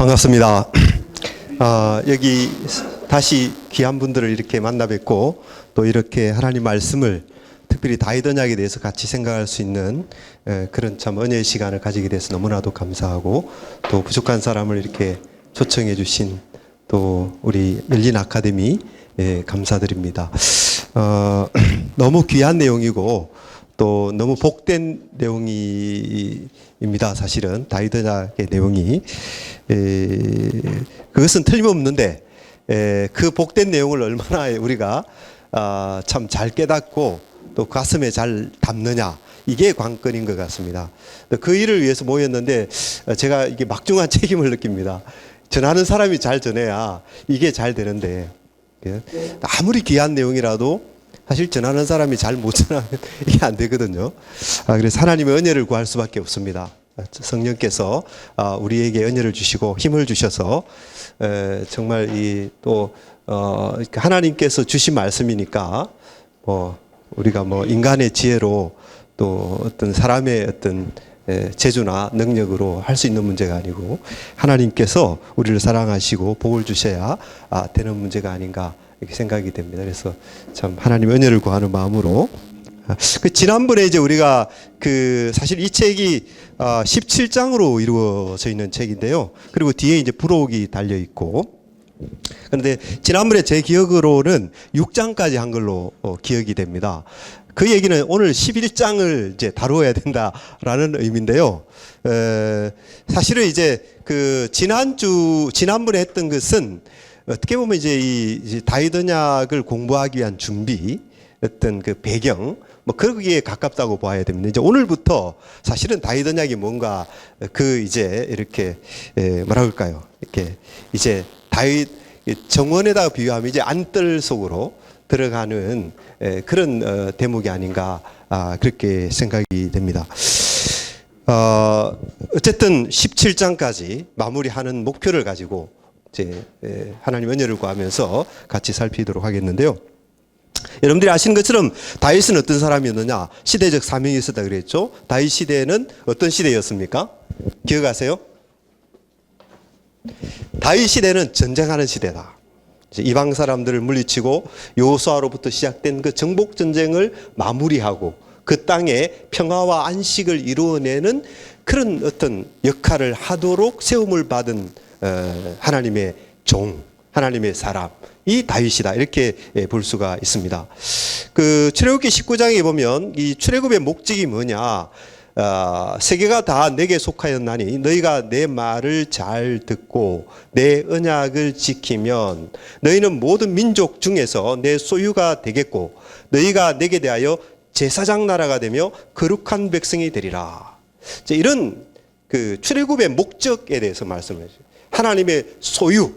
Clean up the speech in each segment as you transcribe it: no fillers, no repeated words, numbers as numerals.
반갑습니다. 여기 다시 귀한 분들을 이렇게 만나 뵙고 또 이렇게 하나님 말씀을 특별히 다윗 언약에 대해서 같이 생각할 수 있는 그런 참 은혜의 시간을 가지게 돼서 너무나도 감사하고, 또 부족한 사람을 이렇게 초청해 주신 또 우리 열린 아카데미 감사드립니다. 너무 귀한 내용이고 또 너무 복된 내용입니다. 사실은 다윗 언약의 내용이 그것은 틀림없는데 그 복된 내용을 얼마나 우리가 참 잘 깨닫고 또 가슴에 잘 담느냐, 이게 관건인 것 같습니다. 그 일을 위해서 모였는데 제가 이게 막중한 책임을 느낍니다. 전하는 사람이 잘 전해야 이게 잘 되는데, 아무리 귀한 내용이라도 사실 전하는 사람이 잘 못 전하면 이게 안 되거든요. 그래서 하나님의 은혜를 구할 수밖에 없습니다. 성령께서 우리에게 은혜를 주시고 힘을 주셔서 정말 또 하나님께서 주신 말씀이니까 우리가 인간의 지혜로 또 어떤 사람의 어떤 재주나 능력으로 할 수 있는 문제가 아니고 하나님께서 우리를 사랑하시고 복을 주셔야 되는 문제가 아닌가, 이렇게 생각이 됩니다. 그래서 참 하나님의 은혜를 구하는 마음으로 지난번에 이제 우리가 사실 이 책이 17장으로 이루어져 있는 책인데요. 그리고 뒤에 이제 부록이 달려 있고, 그런데 지난번에 제 기억으로는 6장까지 한 걸로 기억이 됩니다. 그 얘기는 오늘 11장을 이제 다루어야 된다라는 의미인데요. 사실은 이제 지난번에 했던 것은 어떻게 보면 이제 이 다윗 언약을 공부하기 위한 준비, 어떤 그 배경, 거기에 가깝다고 봐야 됩니다. 이제 오늘부터 사실은 다윗 언약이 뭔가 이제 이렇게 뭐라 그럴까요? 이렇게 이제 다윗 정원에다가 비유하면 이제 안뜰 속으로 들어가는 그런 대목이 아닌가, 그렇게 생각이 됩니다. 어쨌든 17장까지 마무리하는 목표를 가지고 이제 하나님 은혜를 구하면서 같이 살피도록 하겠는데요. 여러분들이 아시는 것처럼 다윗은 어떤 사람이었느냐? 시대적 사명이 있었다 그랬죠. 다윗 시대는 어떤 시대였습니까? 기억하세요? 다윗 시대는 전쟁하는 시대다. 이방 사람들을 물리치고 여호수아로부터 시작된 그 정복 전쟁을 마무리하고 그 땅에 평화와 안식을 이루어내는 그런 어떤 역할을 하도록 세움을 받은 하나님의 종, 하나님의 사람, 이 다윗이다, 이렇게 볼 수가 있습니다. 출애굽기 19장에 보면 이 출애굽의 목적이 뭐냐? 세계가 다 내게 속하였나니 너희가 내 말을 잘 듣고 내 언약을 지키면 너희는 모든 민족 중에서 내 소유가 되겠고 너희가 내게 대하여 제사장 나라가 되며 거룩한 백성이 되리라. 이런 출애굽의 목적에 대해서 말씀을 해주세요. 하나님의 소유,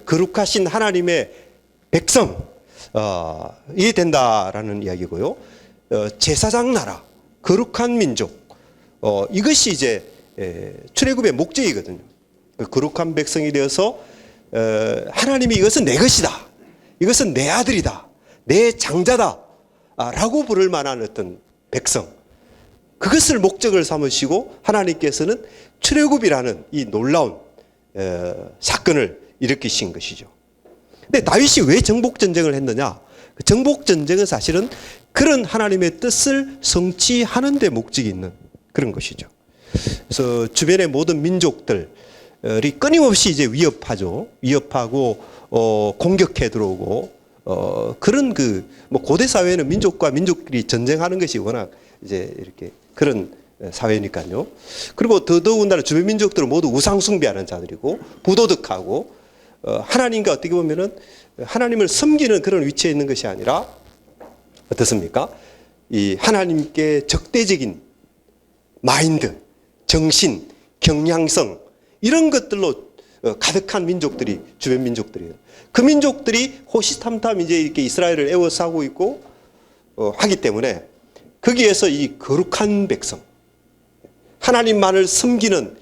거룩하신 하나님의 백성이 된다라는 이야기고요. 제사장 나라, 거룩한 민족, 이것이 이제 출애굽의 목적이거든요. 거룩한 백성이 되어서 하나님이 이것은 내 것이다, 이것은 내 아들이다, 내 장자다 라고 부를 만한 어떤 백성, 그것을 목적을 삼으시고 하나님께서는 출애굽이라는 이 놀라운 사건을 일으키신 것이죠. 근데 다윗이 왜 정복전쟁을 했느냐? 정복전쟁은 사실은 그런 하나님의 뜻을 성취하는 데 목적이 있는 그런 것이죠. 그래서 주변의 모든 민족들이 끊임없이 이제 위협하죠. 위협하고 공격해 들어오고 그런 고대 사회는 민족과 민족끼리 전쟁하는 것이 워낙 이제 이렇게 그런 사회니까요. 그리고 더더군다나 주변 민족들은 모두 우상 숭배하는 자들이고 부도덕하고 하나님과 어떻게 보면은 하나님을 섬기는 그런 위치에 있는 것이 아니라 어떻습니까? 이 하나님께 적대적인 마인드, 정신, 경향성, 이런 것들로 가득한 민족들이 주변 민족들이에요. 그 민족들이 호시탐탐 이제 이렇게 이스라엘을 애워싸고 있고 하기 때문에 거기에서 이 거룩한 백성, 하나님만을 섬기는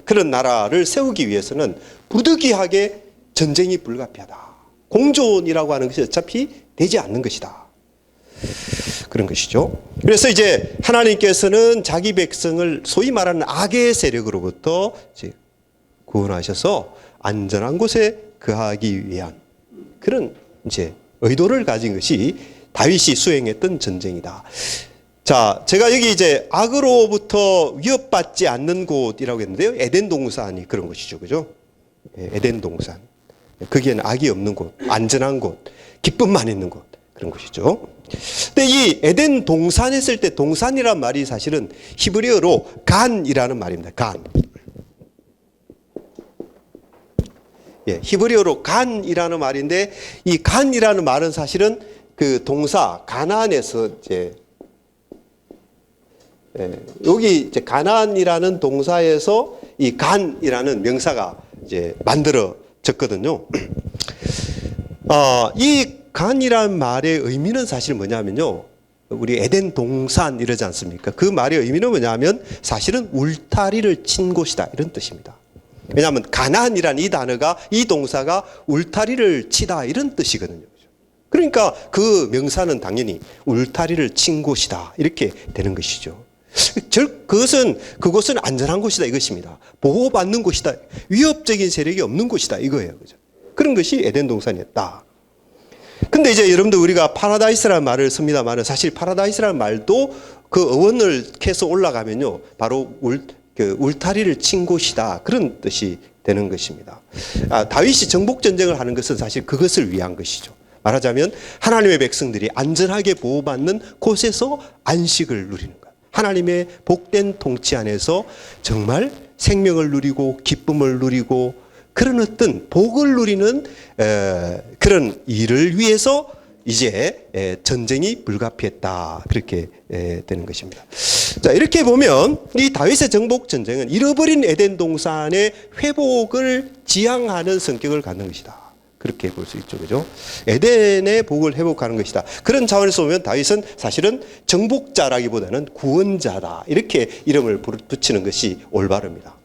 그런 나라를 세우기 위해서는 부득이하게 전쟁이 불가피하다. 공존이라고 하는 것이 어차피 되지 않는 것이다. 그런 것이죠. 그래서 이제 하나님께서는 자기 백성을 소위 말하는 악의 세력으로부터 이제 구원하셔서 안전한 곳에 거하기 위한 그런 이제 의도를 가진 것이 다윗이 수행했던 전쟁이다. 자, 제가 여기 이제 악으로부터 위협받지 않는 곳이라고 했는데요. 에덴 동산이 그런 곳이죠. 그죠? 에덴 동산. 거기에는 악이 없는 곳, 안전한 곳, 기쁨만 있는 곳. 그런 곳이죠. 근데 이 에덴 동산 했을 때 동산이란 말이 사실은 히브리어로 간이라는 말입니다. 간. 히브리어로 간이라는 말인데 이 간이라는 말은 사실은 그 동사 가나안에서 이제 여기 이제 가나안이라는 동사에서 이 간이라는 명사가 이제 만들어졌거든요. 이 간이라는 말의 의미는 사실 뭐냐면요. 우리 에덴 동산 이러지 않습니까? 그 말의 의미는 뭐냐면 사실은 울타리를 친 곳이다 이런 뜻입니다. 왜냐하면 가나안이라는 이 단어가 이 동사가 울타리를 치다 이런 뜻이거든요. 그러니까 그 명사는 당연히 울타리를 친 곳이다 이렇게 되는 것이죠. 그곳은 안전한 곳이다 이것입니다. 보호받는 곳이다. 위협적인 세력이 없는 곳이다 이거예요. 그죠? 그런 것이 에덴 동산이었다. 근데 이제 여러분들 우리가 파라다이스라는 말을 씁니다만 사실 파라다이스라는 말도 그 어원을 캐서 올라가면요. 바로 울타리를 친 곳이다. 그런 뜻이 되는 것입니다. 다윗이 정복전쟁을 하는 것은 사실 그것을 위한 것이죠. 말하자면 하나님의 백성들이 안전하게 보호받는 곳에서 안식을 누리는 것. 하나님의 복된 통치 안에서 정말 생명을 누리고 기쁨을 누리고 그런 어떤 복을 누리는 그런 일을 위해서 이제 전쟁이 불가피했다. 그렇게 되는 것입니다. 자, 이렇게 보면 이 다윗의 정복 전쟁은 잃어버린 에덴 동산의 회복을 지향하는 성격을 갖는 것이다. 그렇게 볼 수 있죠. 그죠? 에덴의 복을 회복하는 것이다. 그런 차원에서 보면 다윗은 사실은 정복자라기보다는 구원자다. 이렇게 이름을 붙이는 것이 올바릅니다.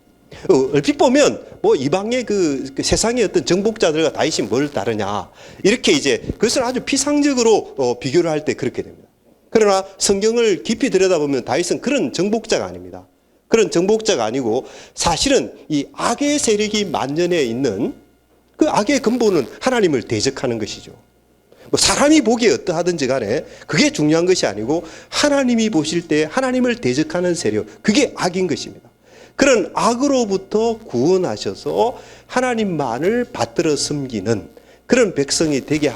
얼핏 보면 뭐 이방의 그 세상의 어떤 정복자들과 다윗이 뭘 다르냐 이렇게 이제 그것을 아주 피상적으로 비교를 할 때 그렇게 됩니다. 그러나 성경을 깊이 들여다보면 다윗은 그런 정복자가 아닙니다. 그런 정복자가 아니고 사실은 이 악의 세력이 만연해 있는 그 악의 근본은 하나님을 대적하는 것이죠. 뭐 사람이 보기에 어떠하든지 간에 그게 중요한 것이 아니고 하나님이 보실 때 하나님을 대적하는 세력 그게 악인 것입니다. 그런 악으로부터 구원하셔서 하나님만을 받들어 섬기는 그런 백성이 되게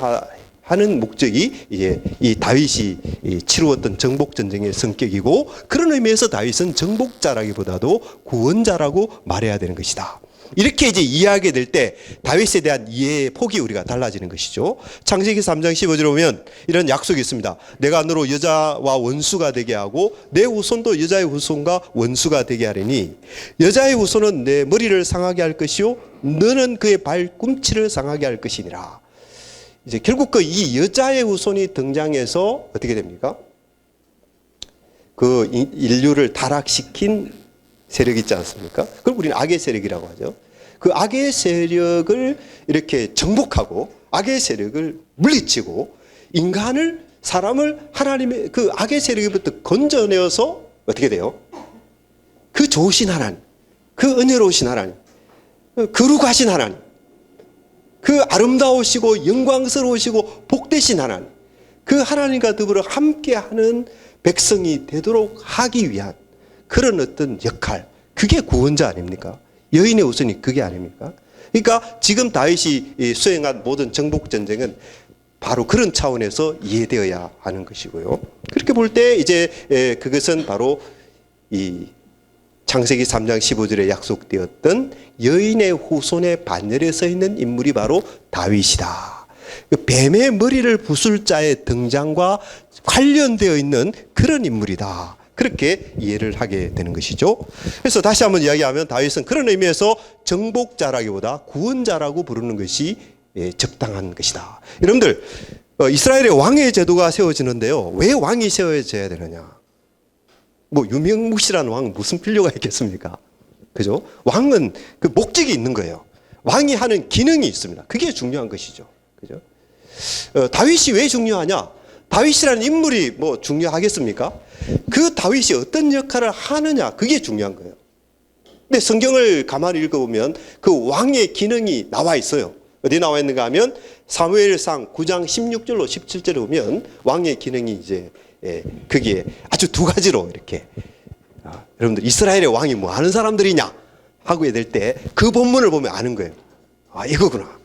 하는 목적이 이제 이 다윗이 치루었던 정복 전쟁의 성격이고 그런 의미에서 다윗은 정복자라기보다도 구원자라고 말해야 되는 것이다. 이렇게 이제 이해하게 될 때 다윗에 대한 이해의 폭이 우리가 달라지는 것이죠. 창세기 3장 15절에 보면 이런 약속이 있습니다. 내가 너로 여자와 원수가 되게 하고 내 후손도 여자의 후손과 원수가 되게 하리니 여자의 후손은 내 머리를 상하게 할 것이요 너는 그의 발꿈치를 상하게 할 것이니라. 이제 결국 그 이 여자의 후손이 등장해서 어떻게 됩니까? 그 인류를 타락시킨 세력이 있지 않습니까? 그걸 우리는 악의 세력이라고 하죠. 그 악의 세력을 이렇게 정복하고 악의 세력을 물리치고 사람을 하나님의 그 악의 세력부터 건져내어서 어떻게 돼요? 그 좋으신 하나님, 그 은혜로우신 하나님, 거룩하신 하나님, 그 아름다우시고 영광스러우시고 복되신 하나님, 그 하나님과 더불어 함께하는 백성이 되도록 하기 위한 그런 어떤 역할, 그게 구원자 아닙니까? 여인의 우선이 그게 아닙니까? 그러니까 지금 다윗이 수행한 모든 정복 전쟁은 바로 그런 차원에서 이해되어야 하는 것이고요. 그렇게 볼 때 이제 그것은 바로 이 창세기 3장 15절에 약속되었던 여인의 후손의 반열에 서 있는 인물이 바로 다윗이다. 뱀의 머리를 부술 자의 등장과 관련되어 있는 그런 인물이다. 그렇게 이해를 하게 되는 것이죠. 그래서 다시 한번 이야기하면 다윗은 그런 의미에서 정복자라기보다 구원자라고 부르는 것이 적당한 것이다. 여러분들 이스라엘의 왕의 제도가 세워지는데요. 왜 왕이 세워져야 되느냐? 뭐 유명무실한 왕 무슨 필요가 있겠습니까? 그죠? 왕은 그 목적이 있는 거예요. 왕이 하는 기능이 있습니다. 그게 중요한 것이죠. 그죠? 다윗이 왜 중요하냐? 다윗이라는 인물이 뭐 중요하겠습니까? 그 다윗이 어떤 역할을 하느냐, 그게 중요한 거예요. 근데 성경을 가만히 읽어보면 그 왕의 기능이 나와 있어요. 어디 나와 있는가 하면 사무엘상 9장 16절로 17절에 보면 왕의 기능이 이제 거기에 아주 두 가지로 이렇게 여러분들 이스라엘의 왕이 뭐 하는 사람들이냐 하고 될 때 그 본문을 보면 아는 거예요. 아, 이거구나.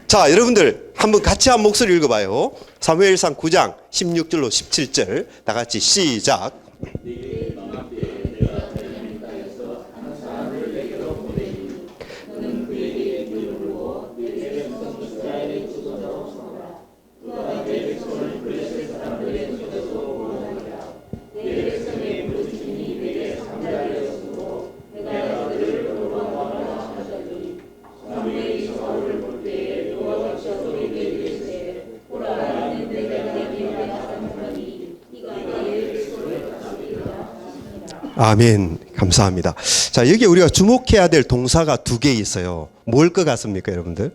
자, 여러분들 한번 같이 한 목소리 읽어봐요. 사무엘상 9장 16절로 17절 다 같이 시작. 아멘. 감사합니다. 자, 여기 우리가 주목해야 될 동사가 두 개 있어요. 뭘 것 같습니까, 여러분들?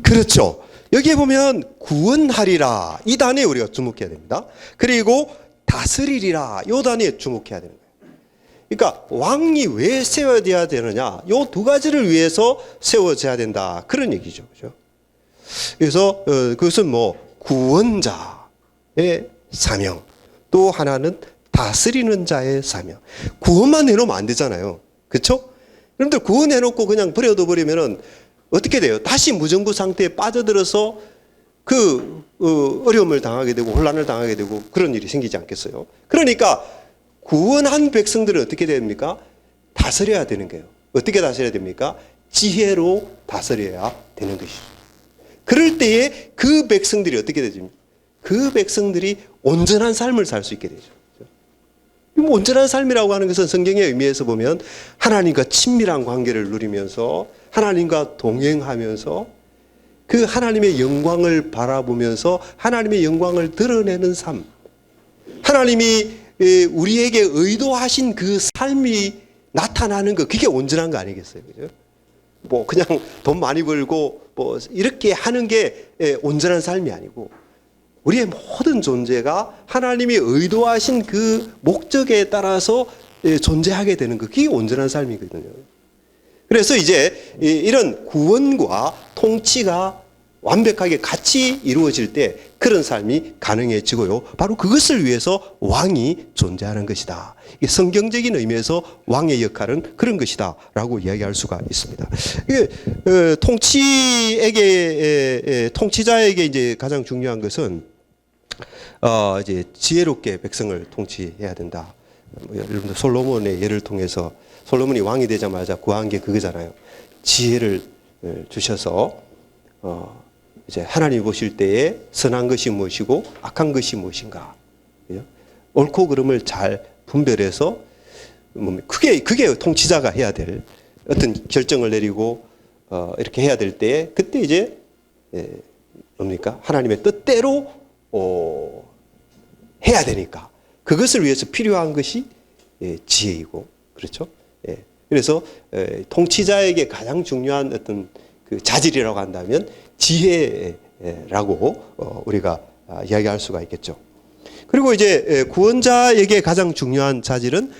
그렇죠. 여기에 보면 구원하리라 이 단어에 우리가 주목해야 됩니다. 그리고 다스리리라 이 단어에 주목해야 됩니다. 그러니까 왕이 왜 세워져야 되느냐, 이 두 가지를 위해서 세워져야 된다 그런 얘기죠, 그죠? 그래서 그것은 뭐 구원자의 사명, 또 하나는 다스리는 자의 사명. 구원만 해놓으면 안 되잖아요, 그렇죠? 여러분들 구원해놓고 그냥 버려둬 버리면은 어떻게 돼요? 다시 무정부 상태에 빠져들어서 그 어려움을 당하게 되고 혼란을 당하게 되고 그런 일이 생기지 않겠어요? 그러니까 구원한 백성들은 어떻게 됩니까? 다스려야 되는 거예요. 어떻게 다스려야 됩니까? 지혜로 다스려야 되는 것이죠. 그럴 때에 그 백성들이 어떻게 되죠? 그 백성들이 온전한 삶을 살 수 있게 되죠. 온전한 삶이라고 하는 것은 성경의 의미에서 보면 하나님과 친밀한 관계를 누리면서 하나님과 동행하면서 그 하나님의 영광을 바라보면서 하나님의 영광을 드러내는 삶, 하나님이 우리에게 의도하신 그 삶이 나타나는 것, 그게 온전한 거 아니겠어요? 그죠? 뭐 그냥 돈 많이 벌고 뭐 이렇게 하는 게 온전한 삶이 아니고 우리의 모든 존재가 하나님이 의도하신 그 목적에 따라서 존재하게 되는 것, 그게 온전한 삶이거든요. 그래서 이제 이런 구원과 통치가 완벽하게 같이 이루어질 때 그런 삶이 가능해지고요. 바로 그것을 위해서 왕이 존재하는 것이다. 성경적인 의미에서 왕의 역할은 그런 것이다 라고 이야기할 수가 있습니다. 통치자에게 이제 가장 중요한 것은 이제 지혜롭게 백성을 통치해야 된다. 여러분들 솔로몬의 예를 통해서 솔로몬이 왕이 되자마자 구한 게 그거잖아요. 지혜를 주셔서 이제 하나님 보실 때에 선한 것이 무엇이고 악한 것이 무엇인가, 옳고 그름을 잘 분별해서 그게 통치자가 해야 될 어떤 결정을 내리고 이렇게 해야 될 때에 그때 이제 뭡니까? 하나님의 뜻대로 해야 되니까 그것을 위해서 필요한 것이 지혜이고, 그렇죠? 그래서 통치자에게 가장 중요한 어떤 그 자질이라고 한다면 지혜라고 우리가 이야기할 수가 있겠죠. 그리고 이제 구원자에게 가장 중요한 자질은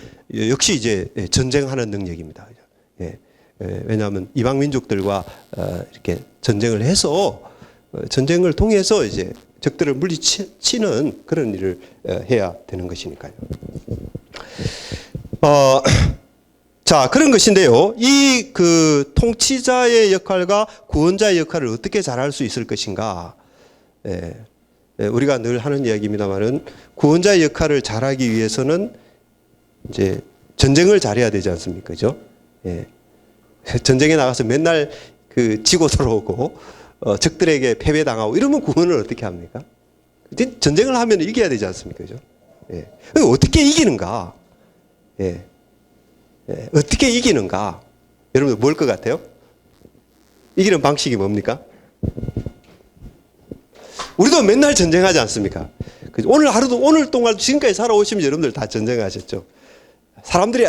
역시 이제 전쟁하는 능력입니다. 왜냐하면 이방 민족들과 이렇게 전쟁을 해서 전쟁을 통해서 이제 적들을 물리치는 그런 일을 해야 되는 것이니까요. 자, 그런 것인데요. 이 그 통치자의 역할과 구원자의 역할을 어떻게 잘할 수 있을 것인가? 우리가 늘 하는 이야기입니다만은 구원자의 역할을 잘하기 위해서는 이제 전쟁을 잘해야 되지 않습니까? 그죠? 전쟁에 나가서 맨날 그 지고 들어오고 적들에게 패배당하고 이러면 구원을 어떻게 합니까? 전쟁을 하면 이겨야 되지 않습니까? 그죠? 어떻게 이기는가? 어떻게 이기는가? 여러분 뭘 것 같아요? 이기는 방식이 뭡니까? 우리도 맨날 전쟁하지 않습니까? 오늘 하루도, 오늘 동안 지금까지 살아오시면 여러분들 다 전쟁하셨죠.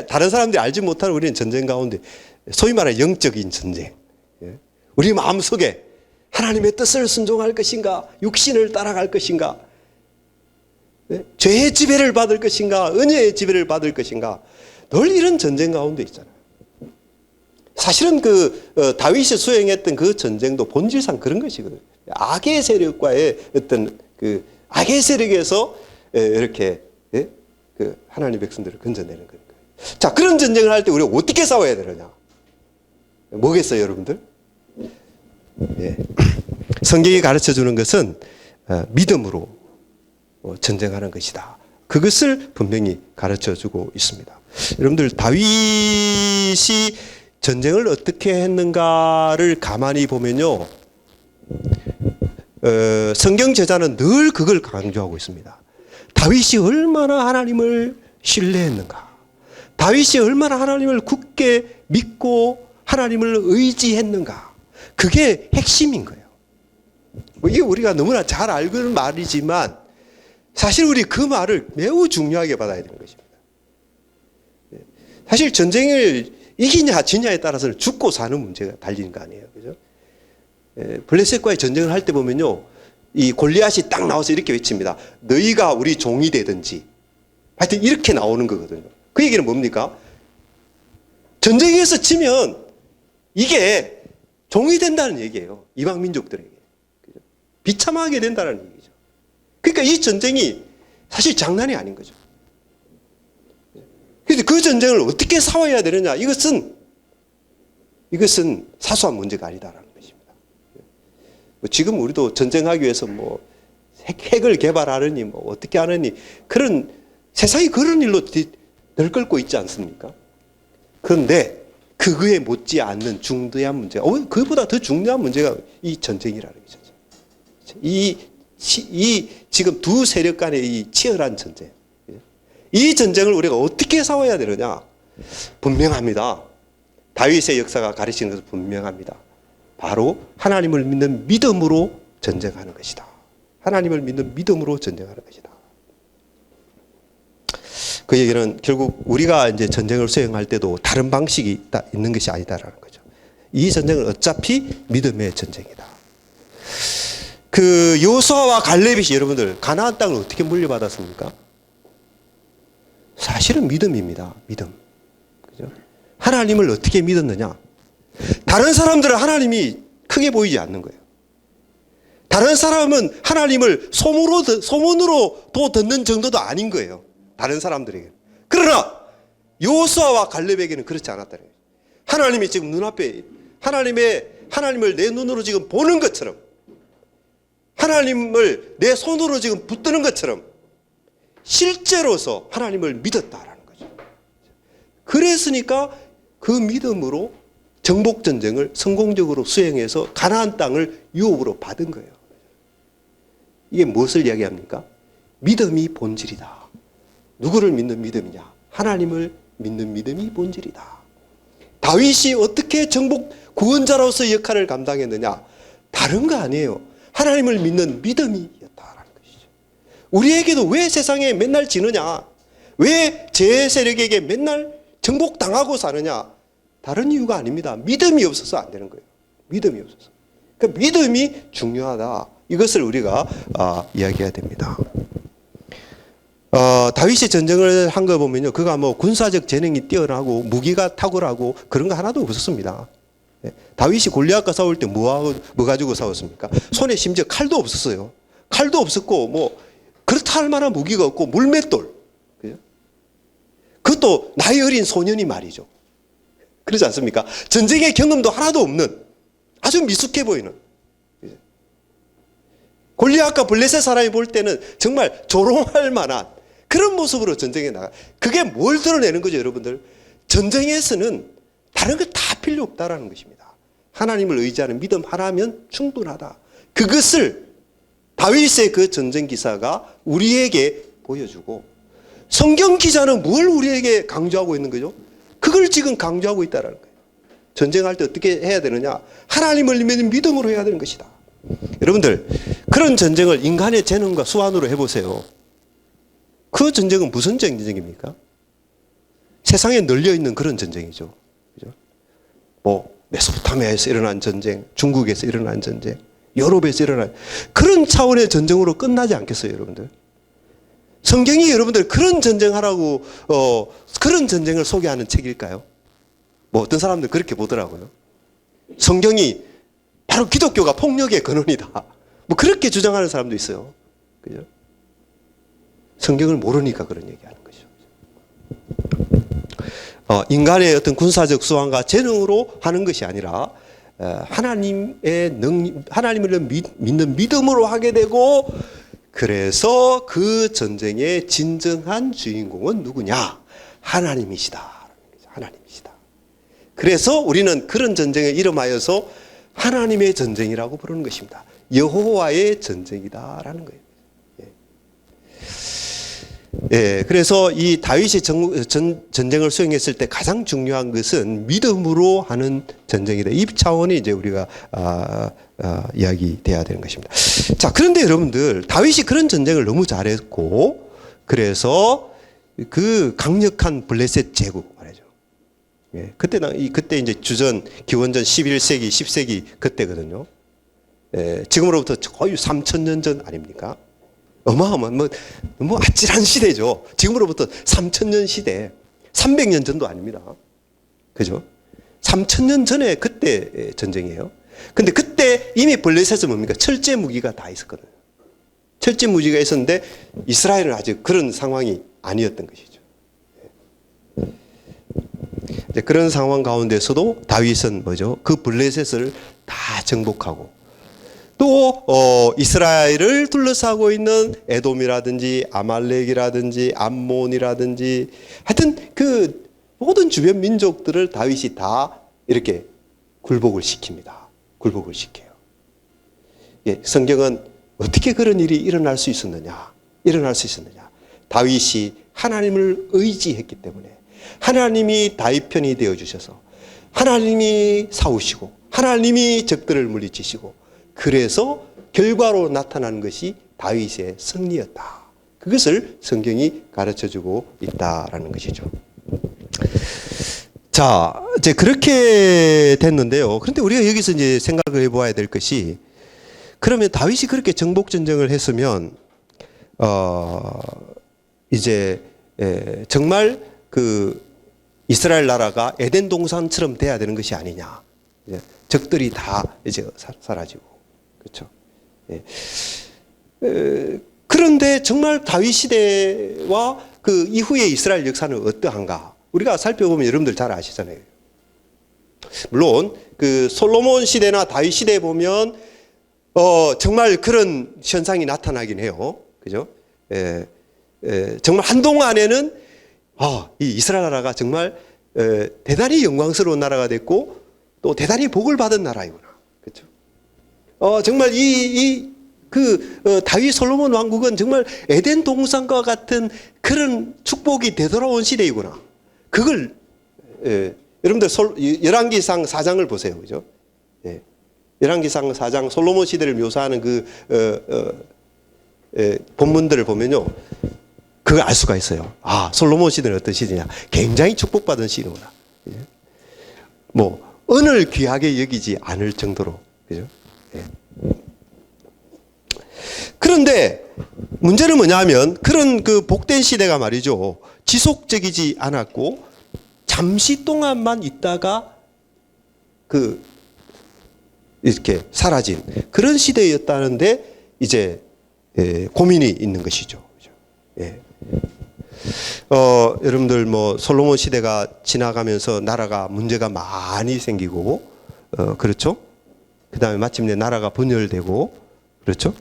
다른 사람들이 알지 못하는 우리는 전쟁 가운데 소위 말하는 영적인 전쟁. 우리 마음속에 하나님의 뜻을 순종할 것인가? 육신을 따라갈 것인가? 죄의 지배를 받을 것인가, 은혜의 지배를 받을 것인가, 늘 이런 전쟁 가운데 있잖아요. 사실은 다윗이 수행했던 그 전쟁도 본질상 그런 것이거든요. 악의 세력과의 어떤 악의 세력에서 이렇게 하나님의 백성들을 건져내는 거예요. 자, 그런 전쟁을 할 때 우리가 어떻게 싸워야 되느냐? 뭐겠어요, 여러분들? 성경이 가르쳐 주는 것은 믿음으로 전쟁하는 것이다. 그것을 분명히 가르쳐 주고 있습니다. 여러분들, 다윗이 전쟁을 어떻게 했는가를 가만히 보면요, 성경 제자는 늘 그걸 강조하고 있습니다. 다윗이 얼마나 하나님을 신뢰했는가, 다윗이 얼마나 하나님을 굳게 믿고 하나님을 의지했는가, 그게 핵심인 거예요. 이게 우리가 너무나 잘 알는 말이지만 사실 우리 그 말을 매우 중요하게 받아야 되는 것입니다. 사실 전쟁을 이기냐 지냐에 따라서는 죽고 사는 문제가 달리는 거 아니에요, 그죠? 블레셋과의 전쟁을 할 때 보면요, 이 골리앗이 딱 나와서 이렇게 외칩니다. 너희가 우리 종이 되든지, 하여튼 이렇게 나오는 거거든요. 그 얘기는 뭡니까? 전쟁에서 지면 이게 종이 된다는 얘기예요, 이방 민족들에게. 그죠? 비참하게 된다는 얘기죠. 그러니까 이 전쟁이 사실 장난이 아닌 거죠. 그런데 그 전쟁을 어떻게 싸워야 되느냐, 이것은 사소한 문제가 아니다라는 것입니다. 지금 우리도 전쟁하기 위해서 핵을 개발하느니 어떻게 하느니, 그런 세상이 그런 일로 들끓고 있지 않습니까? 그런데 그거에 못지않는 중대한 문제가, 그보다 더 중요한 문제가 이 전쟁이라는 거죠. 이 지금 두 세력 간의 이 치열한 전쟁, 이 전쟁을 우리가 어떻게 싸워야 되느냐? 분명합니다. 다윗의 역사가 가르치는 것은 분명합니다. 바로 하나님을 믿는 믿음으로 전쟁하는 것이다. 하나님을 믿는 믿음으로 전쟁하는 것이다. 그 얘기는 결국 우리가 이제 전쟁을 수행할 때도 다른 방식이 있는 것이 아니다라는 거죠. 이 전쟁은 어차피 믿음의 전쟁이다. 여호수아와 갈렙이, 여러분들, 가나안 땅을 어떻게 물려받았습니까? 사실은 믿음입니다. 믿음. 그죠? 하나님을 어떻게 믿었느냐? 다른 사람들은 하나님이 크게 보이지 않는 거예요. 다른 사람은 하나님을 소문으로도 듣는 정도도 아닌 거예요, 다른 사람들에게. 그러나 여호수아와 갈렙에게는 그렇지 않았다는 거예요. 하나님이 지금 눈앞에, 하나님을 내 눈으로 지금 보는 것처럼, 하나님을 내 손으로 지금 붙드는 것처럼 실제로서 하나님을 믿었다라는 거죠. 그랬으니까 그 믿음으로 정복전쟁을 성공적으로 수행해서 가나안 땅을 유업으로 받은 거예요. 이게 무엇을 이야기합니까? 믿음이 본질이다. 누구를 믿는 믿음이냐? 하나님을 믿는 믿음이 본질이다. 다윗이 어떻게 정복 구원자로서의 역할을 감당했느냐? 다른 거 아니에요. 하나님을 믿는 믿음이었다라는 것이죠. 우리에게도 왜 세상에 맨날 지느냐? 왜 제 세력에게 맨날 정복당하고 사느냐? 다른 이유가 아닙니다. 믿음이 없어서 안 되는 거예요. 믿음이 없어서. 그러니까 믿음이 중요하다. 이것을 우리가 이야기해야 됩니다. 다윗이 전쟁을 한 거 보면요, 그가 군사적 재능이 뛰어나고 무기가 탁월하고 그런 거 하나도 없었습니다. 다윗이 골리앗과 싸울 때 뭐 가지고 싸웠습니까? 손에 심지어 칼도 없었어요. 칼도 없었고 그렇다 할 만한 무기가 없고 물맷돌. 그것도 나이 어린 소년이 말이죠. 그렇지 않습니까? 전쟁의 경험도 하나도 없는 아주 미숙해 보이는. 골리앗과 블레셋 사람이 볼 때는 정말 조롱할 만한 그런 모습으로 전쟁에 나가. 그게 뭘 드러내는 거죠, 여러분들? 전쟁에서는 다른 거 다 필요 없다라는 것입니다. 하나님을 의지하는 믿음 하나면 충분하다. 그것을 다윗의 그 전쟁 기사가 우리에게 보여주고, 성경 기자는 뭘 우리에게 강조하고 있는 거죠? 그걸 지금 강조하고 있다는 거예요. 전쟁할 때 어떻게 해야 되느냐? 하나님을 믿는 믿음으로 해야 되는 것이다. 여러분들, 그런 전쟁을 인간의 재능과 수완으로 해보세요. 그 전쟁은 무슨 전쟁입니까? 세상에 널려있는 그런 전쟁이죠. 그죠? 메소포타미아에서 일어난 전쟁, 중국에서 일어난 전쟁, 유럽에서 일어난 그런 차원의 전쟁으로 끝나지 않겠어요, 여러분들? 성경이 여러분들 그런 전쟁하라고 그런 전쟁을 소개하는 책일까요? 뭐 어떤 사람들 그렇게 보더라고요. 성경이 바로 기독교가 폭력의 근원이다. 뭐 그렇게 주장하는 사람도 있어요. 그죠? 성경을 모르니까 그런 얘기하는 거죠. 인간의 어떤 군사적 수완과 재능으로 하는 것이 아니라 하나님을 믿는 믿음으로 하게 되고, 그래서 그 전쟁의 진정한 주인공은 누구냐? 하나님이시다. 하나님이시다. 그래서 우리는 그런 전쟁을 이름하여서 하나님의 전쟁이라고 부르는 것입니다. 여호와의 전쟁이다라는 거예요. 예, 그래서 이 다윗이 전쟁을 수행했을 때 가장 중요한 것은 믿음으로 하는 전쟁이다. 이 차원이 이제 우리가 이야기돼야 되는 것입니다. 자, 그런데 여러분들, 다윗이 그런 전쟁을 너무 잘했고, 그래서 그 강력한 블레셋 제국 말이죠. 예, 그때 이제 기원전 11세기, 10세기 그때거든요. 예, 지금으로부터 거의 3,000년 전 아닙니까? 어마어마한 뭐 아찔한 시대죠. 지금으로부터 3,000년 시대, 300년 전도 아닙니다. 그죠? 3,000년 전에 그때 전쟁이에요. 근데 그때 이미 블레셋은 뭡니까? 철제 무기가 다 있었거든요. 철제 무기가 있었는데 이스라엘은 아직 그런 상황이 아니었던 것이죠. 이제 그런 상황 가운데서도 다윗은 뭐죠? 그 블레셋을 다 정복하고, 또 이스라엘을 둘러싸고 있는 에돔이라든지 아말렉이라든지 암몬이라든지 하여튼 그 모든 주변 민족들을 다윗이 다 이렇게 굴복을 시킵니다. 굴복을 시켜요. 예, 성경은 어떻게 그런 일이 일어날 수 있었느냐? 다윗이 하나님을 의지했기 때문에, 하나님이 다윗 편이 되어 주셔서 하나님이 싸우시고 하나님이 적들을 물리치시고, 그래서 결과로 나타나는 것이 다윗의 승리였다. 그것을 성경이 가르쳐주고 있다라는 것이죠. 자, 이제 그렇게 됐는데요. 그런데 우리가 여기서 이제 생각을 해보아야 될 것이, 그러면 다윗이 그렇게 정복 전쟁을 했으면 이제 정말 그 이스라엘 나라가 에덴 동산처럼 돼야 되는 것이 아니냐. 적들이 다 이제 사라지고. 그렇죠. 예. 그런데 정말 다윗 시대와 그 이후의 이스라엘 역사는 어떠한가? 우리가 살펴보면 여러분들 잘 아시잖아요. 물론 그 솔로몬 시대나 다윗 시대에 보면 정말 그런 현상이 나타나긴 해요. 그죠? 정말 한동안에는 이 이스라엘 나라가 정말 대단히 영광스러운 나라가 됐고, 또 대단히 복을 받은 나라이구나. 그렇죠? 정말 다윗 솔로몬 왕국은 정말 에덴 동산과 같은 그런 축복이 되돌아온 시대이구나. 그걸 여러분들 열왕기상 4장을 보세요. 그죠? 예. 열왕기상 4장 솔로몬 시대를 묘사하는 본문들을 보면요, 그걸 알 수가 있어요. 솔로몬 시대는 어떤 시대냐? 굉장히 축복받은 시대구나. 예. 뭐 은을 귀하게 여기지 않을 정도로. 그죠? 예. 그런데 문제는 뭐냐면, 그런 그 복된 시대가 말이죠, 지속적이지 않았고 잠시 동안만 있다가 이렇게 사라진 그런 시대였다는데, 이제 고민이 있는 것이죠. 예. 여러분들 뭐 솔로몬 시대가 지나가면서 나라가 문제가 많이 생기고, 그렇죠? 그 다음에 마침내 나라가 분열되고, 그렇죠?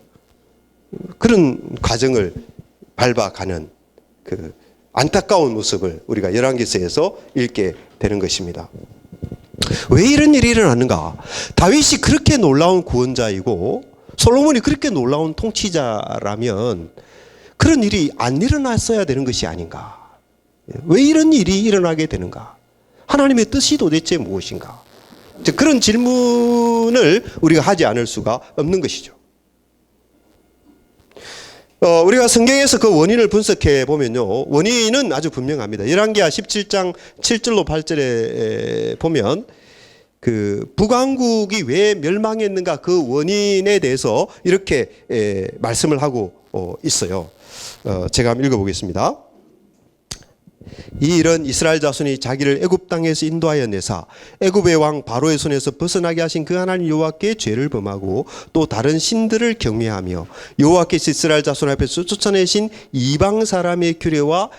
그런 과정을 밟아가는 그 안타까운 모습을 우리가 열왕기서에서 읽게 되는 것입니다. 왜 이런 일이 일어났는가? 다윗이 그렇게 놀라운 구원자이고 솔로몬이 그렇게 놀라운 통치자라면 그런 일이 안 일어났어야 되는 것이 아닌가? 왜 이런 일이 일어나게 되는가? 하나님의 뜻이 도대체 무엇인가? 그런 질문을 우리가 하지 않을 수가 없는 것이죠. 우리가 성경에서 그 원인을 분석해 보면요, 원인은 아주 분명합니다. 열왕기하 17장 7절로 8절에 보면 그 북왕국이 왜 멸망했는가, 그 원인에 대해서 이렇게 말씀을 하고 있어요. 제가 한번 읽어보겠습니다. 이 일은 이스라엘 자손이 자기를 애굽 땅에서 인도하여 내사 애굽의 왕 바로의 손에서 벗어나게 하신 그 하나님 여호와께 죄를 범하고 또 다른 신들을 경외하며 여호와께서 이스라엘 자손 앞에서 쫓아내신 이방 사람의 규례와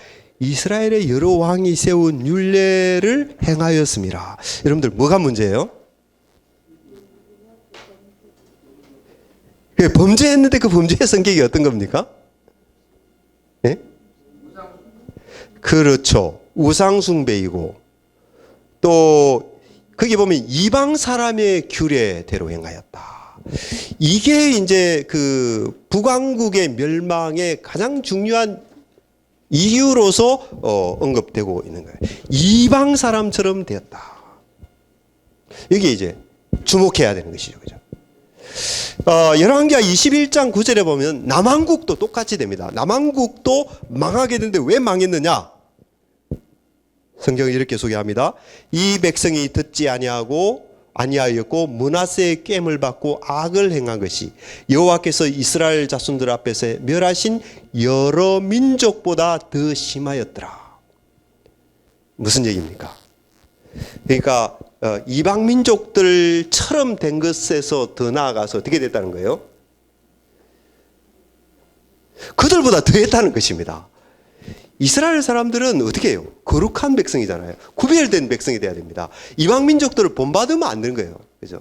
이스라엘의 여러 왕이 세운 율례를 행하였습니다. 여러분들 뭐가 문제예요? 범죄했는데 그 범죄의 성격이 어떤 겁니까? 네? 그렇죠. 우상숭배이고 또 거기 보면 이방 사람의 규례대로 행하였다. 이게 이제 그 북왕국의 멸망의 가장 중요한 이유로서 언급되고 있는 거예요. 이방 사람처럼 되었다. 여기 이제 주목해야 되는 것이죠. 그죠? 열왕기하 21장 9절에 보면 남왕국도 똑같이 됩니다. 남왕국도 망하게 되는데 왜 망했느냐? 성경이 이렇게 소개합니다. 이 백성이 듣지 아니하였고 므낫세의 깸을 받고 악을 행한 것이 여호와께서 이스라엘 자손들 앞에서 멸하신 여러 민족보다 더 심하였더라. 무슨 얘기입니까? 그러니까 이방 민족들처럼 된 것에서 더 나아가서 어떻게 됐다는 거예요? 그들보다 더 했다는 것입니다. 이스라엘 사람들은 어떻게 해요? 거룩한 백성이잖아요. 구별된 백성이 돼야 됩니다. 이방 민족들을 본받으면 안 되는 거예요. 그죠?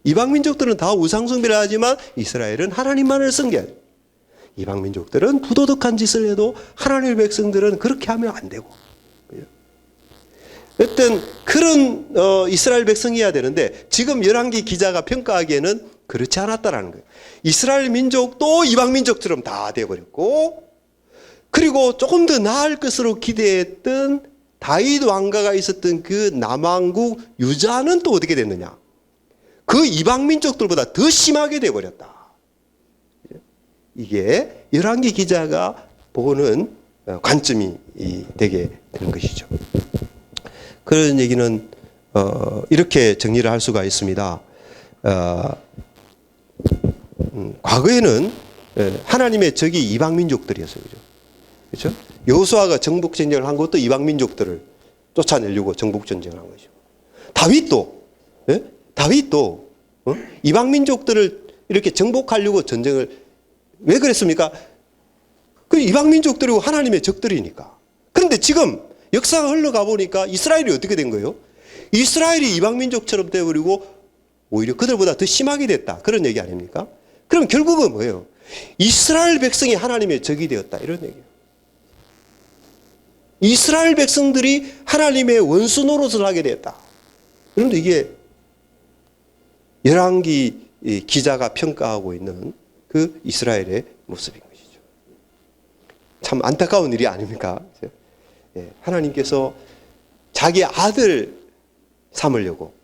이방 민족들은 다 우상숭배를 하지만 이스라엘은 하나님만을 섬겨야 돼요. 이방 민족들은 부도덕한 짓을 해도 하나님의 백성들은 그렇게 하면 안 되고. 어떤 그런 이스라엘 백성이어야 되는데 지금 열왕기 기자가 평가하기에는 그렇지 않았다라는 거예요. 이스라엘 민족도 이방 민족처럼 다 되어버렸고 그리고 조금 더 나을 것으로 기대했던 다윗 왕가가 있었던 그 남왕국 유다는 또 어떻게 됐느냐? 그 이방 민족들보다 더 심하게 되어버렸다. 이게 열왕기 기자가 보는 관점이 되게 되는 것이죠. 그런 얘기는 이렇게 정리를 할 수가 있습니다. 과거에는 하나님의 적이 이방 민족들이었어요. 그렇죠? 여호수아가 정복 전쟁을 한 것도 이방 민족들을 쫓아내려고 정복 전쟁을 한 것이고 다윗도 이방 민족들을 이렇게 정복하려고 전쟁을 왜 그랬습니까? 그 이방 민족들이고 하나님의 적들이니까. 그런데 지금 역사가 흘러가 보니까 이스라엘이 어떻게 된 거예요? 이스라엘이 이방 민족처럼 되어버리고 오히려 그들보다 더 심하게 됐다. 그런 얘기 아닙니까? 그럼 결국은 뭐예요? 이스라엘 백성이 하나님의 적이 되었다. 이런 얘기예요. 이스라엘 백성들이 하나님의 원수 노릇을 하게 되었다. 그런데 이게 열왕기 기자가 평가하고 있는 그 이스라엘의 모습인 것이죠. 참 안타까운 일이 아닙니까? 하나님께서 자기 아들 삼으려고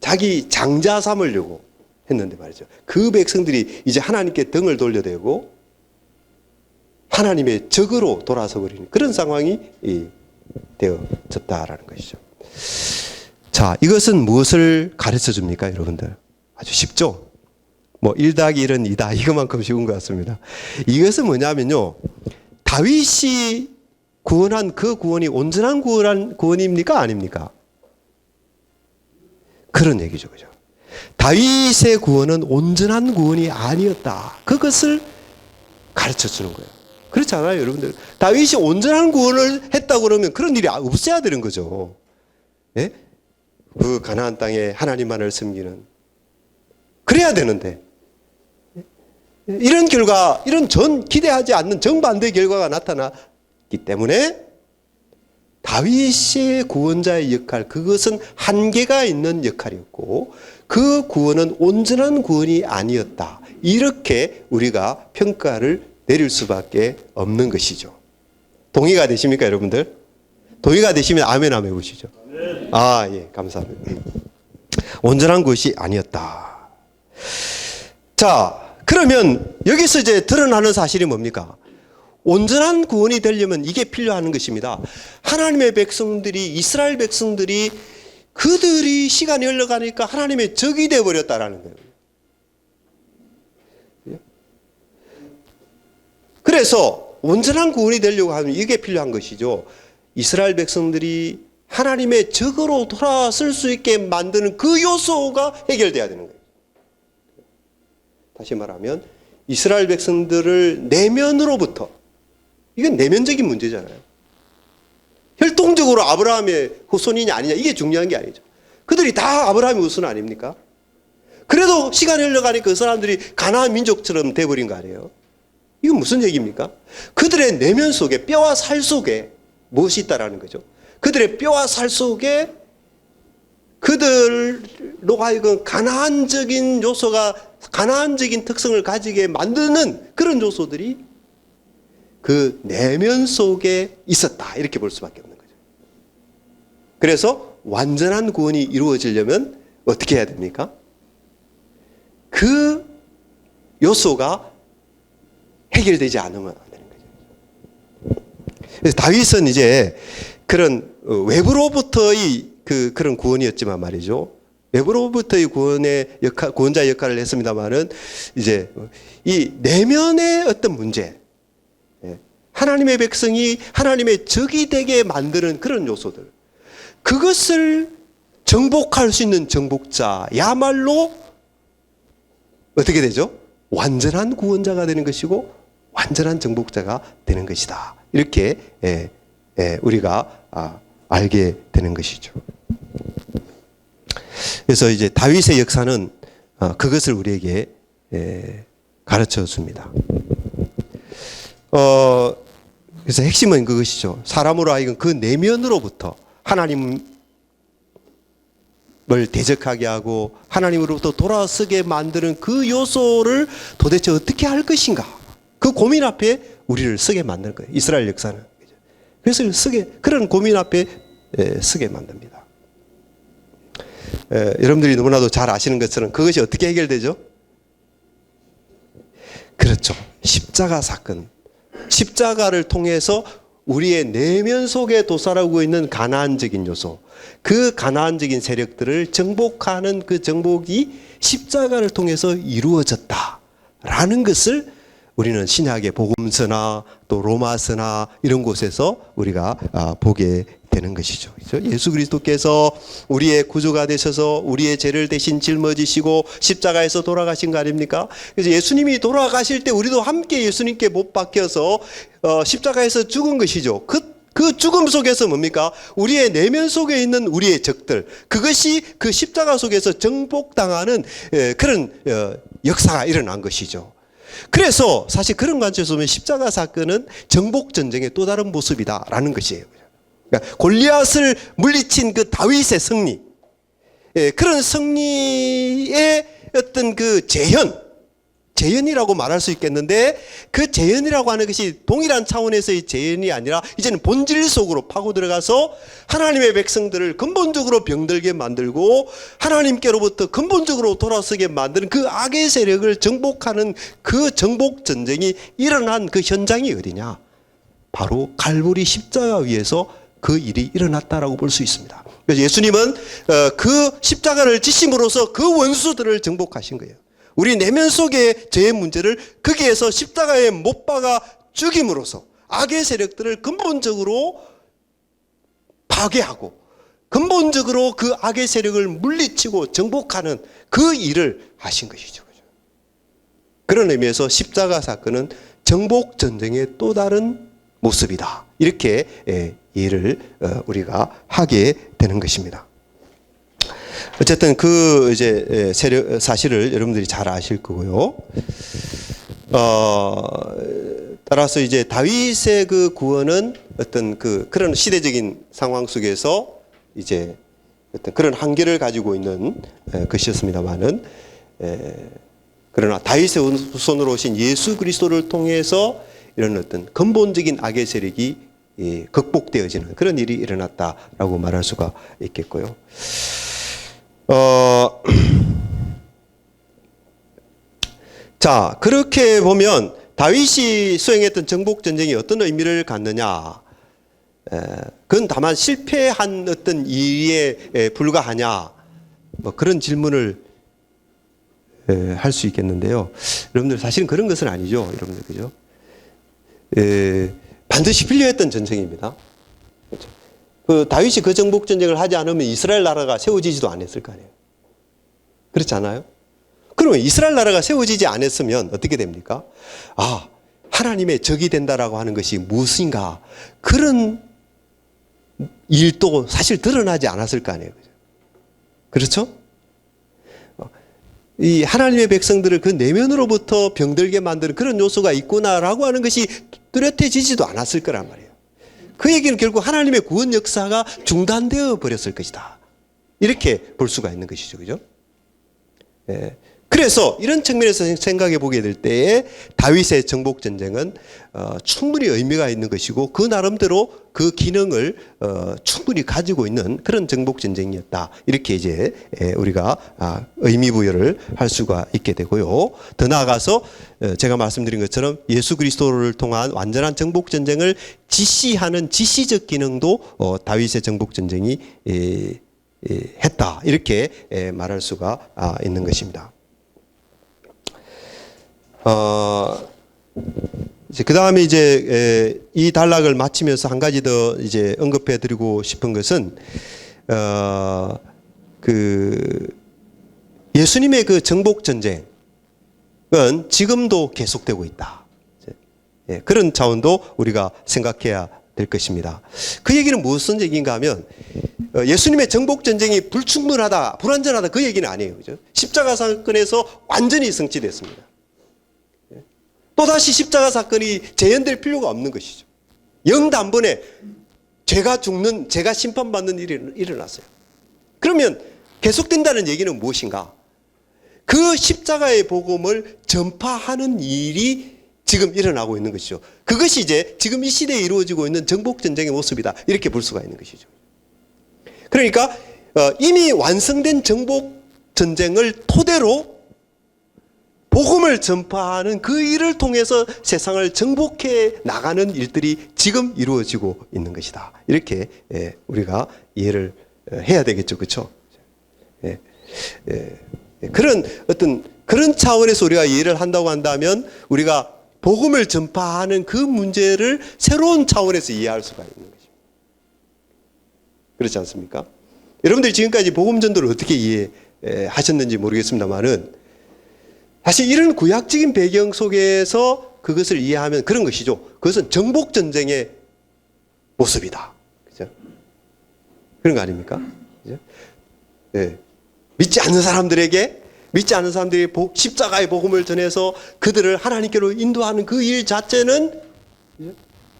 자기 장자 삼으려고 했는데 말이죠. 그 백성들이 이제 하나님께 등을 돌려대고 하나님의 적으로 돌아서 버리는 그런 상황이 되어졌다라는 것이죠. 자, 이것은 무엇을 가르쳐 줍니까, 여러분들? 아주 쉽죠? 1 더하기 1은 2다. 이것만큼 쉬운 것 같습니다. 이것은 뭐냐면요. 다윗이 구원한 그 구원이 온전한 구원입니까? 아닙니까? 그런 얘기죠. 그죠? 다윗의 구원은 온전한 구원이 아니었다. 그것을 가르쳐 주는 거예요. 그렇지 않아요, 여러분들? 다윗이 온전한 구원을 했다고 그러면 그런 일이 없어야 되는 거죠. 예? 그 가나안 땅에 하나님만을 섬기는. 그래야 되는데. 이런 결과, 이런 기대하지 않는 정반대 결과가 나타났기 때문에 다윗의 구원자의 역할, 그것은 한계가 있는 역할이었고 그 구원은 온전한 구원이 아니었다. 이렇게 우리가 평가를 내릴 수밖에 없는 것이죠. 동의가 되십니까, 여러분들? 동의가 되시면 아멘 한번 해보시죠. 예, 감사합니다. 온전한 것이 아니었다. 자, 그러면 여기서 이제 드러나는 사실이 뭡니까? 온전한 구원이 되려면 이게 필요한 것입니다. 하나님의 백성들이, 이스라엘 백성들이 그들이 시간이 흘러가니까 하나님의 적이 되어버렸다라는 거예요. 그래서 온전한 구원이 되려고 하면 이게 필요한 것이죠. 이스라엘 백성들이 하나님의 적으로 돌아설 수 있게 만드는 그 요소가 해결돼야 되는 거예요. 다시 말하면 이스라엘 백성들을 내면으로부터, 이건 내면적인 문제잖아요. 혈통적으로 아브라함의 후손이냐 아니냐, 이게 중요한 게 아니죠. 그들이 다 아브라함의 후손 아닙니까? 그래도 시간이 흘러가니까 그 사람들이 가나안 민족처럼 돼버린 거 아니에요? 이건 무슨 얘기입니까? 그들의 내면 속에, 뼈와 살 속에 무엇이 있다라는 거죠. 그들의 뼈와 살 속에 그들로 하여금 가나안적인 요소가, 가나안적인 특성을 가지게 만드는 그런 요소들이 그 내면 속에 있었다, 이렇게 볼 수밖에 없는 거죠. 그래서 완전한 구원이 이루어지려면 어떻게 해야 됩니까? 그 요소가 해결되지 않으면 안 되는 거죠. 그래서 다윗은 이제 그런 외부로부터의 그런 구원이었지만 말이죠. 외부로부터의 구원자의 역할을 했습니다만은 이제 이 내면의 어떤 문제, 하나님의 백성이 하나님의 적이 되게 만드는 그런 요소들, 그것을 정복할 수 있는 정복자야말로 어떻게 되죠? 완전한 구원자가 되는 것이고 완전한 정복자가 되는 것이다. 이렇게 우리가 알게 되는 것이죠. 그래서 이제 다윗의 역사는 그것을 우리에게 가르쳐 줍니다. 그래서 핵심은 그것이죠. 사람으로 하여금 그 내면으로부터 하나님을 대적하게 하고 하나님으로부터 돌아서게 만드는 그 요소를 도대체 어떻게 할 것인가, 그 고민 앞에 우리를 서게 만드는 거예요. 이스라엘 역사는. 그래서 그런 고민 앞에 서게 만듭니다. 여러분들이 너무나도 잘 아시는 것처럼 그것이 어떻게 해결되죠? 그렇죠. 십자가 사건. 십자가를 통해서 우리의 내면 속에 도사라고 있는 가나안적인 요소, 그 가나안적인 세력들을 정복하는 그 정복이 십자가를 통해서 이루어졌다라는 것을 우리는 신약의 복음서나 또 로마서나 이런 곳에서 우리가 보게 되는 것이죠. 예수 그리스도께서 우리의 구주가 되셔서 우리의 죄를 대신 짊어지시고 십자가에서 돌아가신 거 아닙니까? 그래서 예수님이 돌아가실 때 우리도 함께 예수님께 못 박혀서 십자가에서 죽은 것이죠. 그 죽음 속에서 뭡니까? 우리의 내면 속에 있는 우리의 적들, 그것이 그 십자가 속에서 정복당하는 그런 역사가 일어난 것이죠. 그래서 사실 그런 관점에서 보면 십자가 사건은 정복 전쟁의 또 다른 모습이다라는 것이에요. 그러니까 골리앗을 물리친 그 다윗의 승리, 그런 승리의 어떤 그 재현이라고 말할 수 있겠는데, 그 재현이라고 하는 것이 동일한 차원에서의 재현이 아니라 이제는 본질 속으로 파고 들어가서 하나님의 백성들을 근본적으로 병들게 만들고 하나님께로부터 근본적으로 돌아서게 만드는 그 악의 세력을 정복하는 그 정복 전쟁이 일어난 그 현장이 어디냐? 바로 갈보리 십자가 위에서 그 일이 일어났다라고 볼 수 있습니다. 그래서 예수님은 그 십자가를 지심으로써 그 원수들을 정복하신 거예요. 우리 내면 속의 죄의 문제를 거기에서 십자가에 못 박아 죽임으로써 악의 세력들을 근본적으로 파괴하고 근본적으로 그 악의 세력을 물리치고 정복하는 그 일을 하신 것이죠. 그런 의미에서 십자가 사건은 정복 전쟁의 또 다른 모습이다, 이렇게 이해를 우리가 하게 되는 것입니다. 어쨌든 그 이제 사실을 여러분들이 잘 아실 거고요. 따라서 이제 다윗의 그 구원은 어떤 그런 시대적인 상황 속에서 이제 어떤 그런 한계를 가지고 있는 것이었습니다만은, 그러나 다윗의 후손으로 오신 예수 그리스도를 통해서 이런 어떤 근본적인 악의 세력이 극복되어지는 그런 일이 일어났다라고 말할 수가 있겠고요. 자, 그렇게 보면 다윗이 수행했던 정복 전쟁이 어떤 의미를 갖느냐? 그건 다만 실패한 어떤 일에 불과하냐? 뭐 그런 질문을 할 수 있겠는데요. 여러분들 사실은 그런 것은 아니죠, 여러분들, 그죠? 반드시 필요했던 전쟁입니다. 그렇죠? 그 다윗이 그 정복 전쟁을 하지 않으면 이스라엘 나라가 세워지지도 않았을 거 아니에요. 그렇지 않아요? 그러면 이스라엘 나라가 세워지지 않았으면 어떻게 됩니까? 아, 하나님의 적이 된다라고 하는 것이 무엇인가? 그런 일도 사실 드러나지 않았을 거 아니에요. 그렇죠? 이 하나님의 백성들을 그 내면으로부터 병들게 만드는 그런 요소가 있구나라고 하는 것이 뚜렷해지지도 않았을 거란 말이에요. 그 얘기는 결국 하나님의 구원 역사가 중단되어 버렸을 것이다. 이렇게 볼 수가 있는 것이죠. 그죠? 예. 그래서 이런 측면에서 생각해 보게 될 때에 다윗의 정복 전쟁은 충분히 의미가 있는 것이고 그 나름대로 그 기능을 충분히 가지고 있는 그런 정복 전쟁이었다. 이렇게 이제 우리가 의미 부여를 할 수가 있게 되고요. 더 나아가서 제가 말씀드린 것처럼 예수 그리스도를 통한 완전한 정복 전쟁을 지시하는 지시적 기능도 다윗의 정복 전쟁이 했다. 이렇게 말할 수가 있는 것입니다. 이제 그 다음에 이제 이 단락을 마치면서 한 가지 더 이제 언급해 드리고 싶은 것은 그 예수님의 그 정복 전쟁은 지금도 계속되고 있다. 그런 차원도 우리가 생각해야 될 것입니다. 그 얘기는 무슨 얘기인가 하면 예수님의 정복 전쟁이 불충분하다, 불완전하다 그 얘기는 아니에요. 그죠? 십자가 사건에서 완전히 성취됐습니다. 또다시 십자가 사건이 재현될 필요가 없는 것이죠. 영단번에 죄가 죽는, 죄가 심판받는 일이 일어났어요. 그러면 계속된다는 얘기는 무엇인가? 그 십자가의 복음을 전파하는 일이 지금 일어나고 있는 것이죠. 그것이 이제 지금 이 시대에 이루어지고 있는 정복전쟁의 모습이다. 이렇게 볼 수가 있는 것이죠. 그러니까 이미 완성된 정복전쟁을 토대로 복음을 전파하는 그 일을 통해서 세상을 정복해 나가는 일들이 지금 이루어지고 있는 것이다. 이렇게 우리가 이해를 해야 되겠죠. 그렇죠? 그런 어떤 그런 차원에서 우리가 이해를 한다고 한다면 우리가 복음을 전파하는 그 문제를 새로운 차원에서 이해할 수가 있는 것입니다. 그렇지 않습니까? 여러분들이 지금까지 복음 전도를 어떻게 이해하셨는지 모르겠습니다만은 사실 이런 구약적인 배경 속에서 그것을 이해하면 그런 것이죠. 그것은 정복 전쟁의 모습이다. 그죠? 그런 거 아닙니까? 그죠? 네. 믿지 않는 사람들이 십자가의 복음을 전해서 그들을 하나님께로 인도하는 그 일 자체는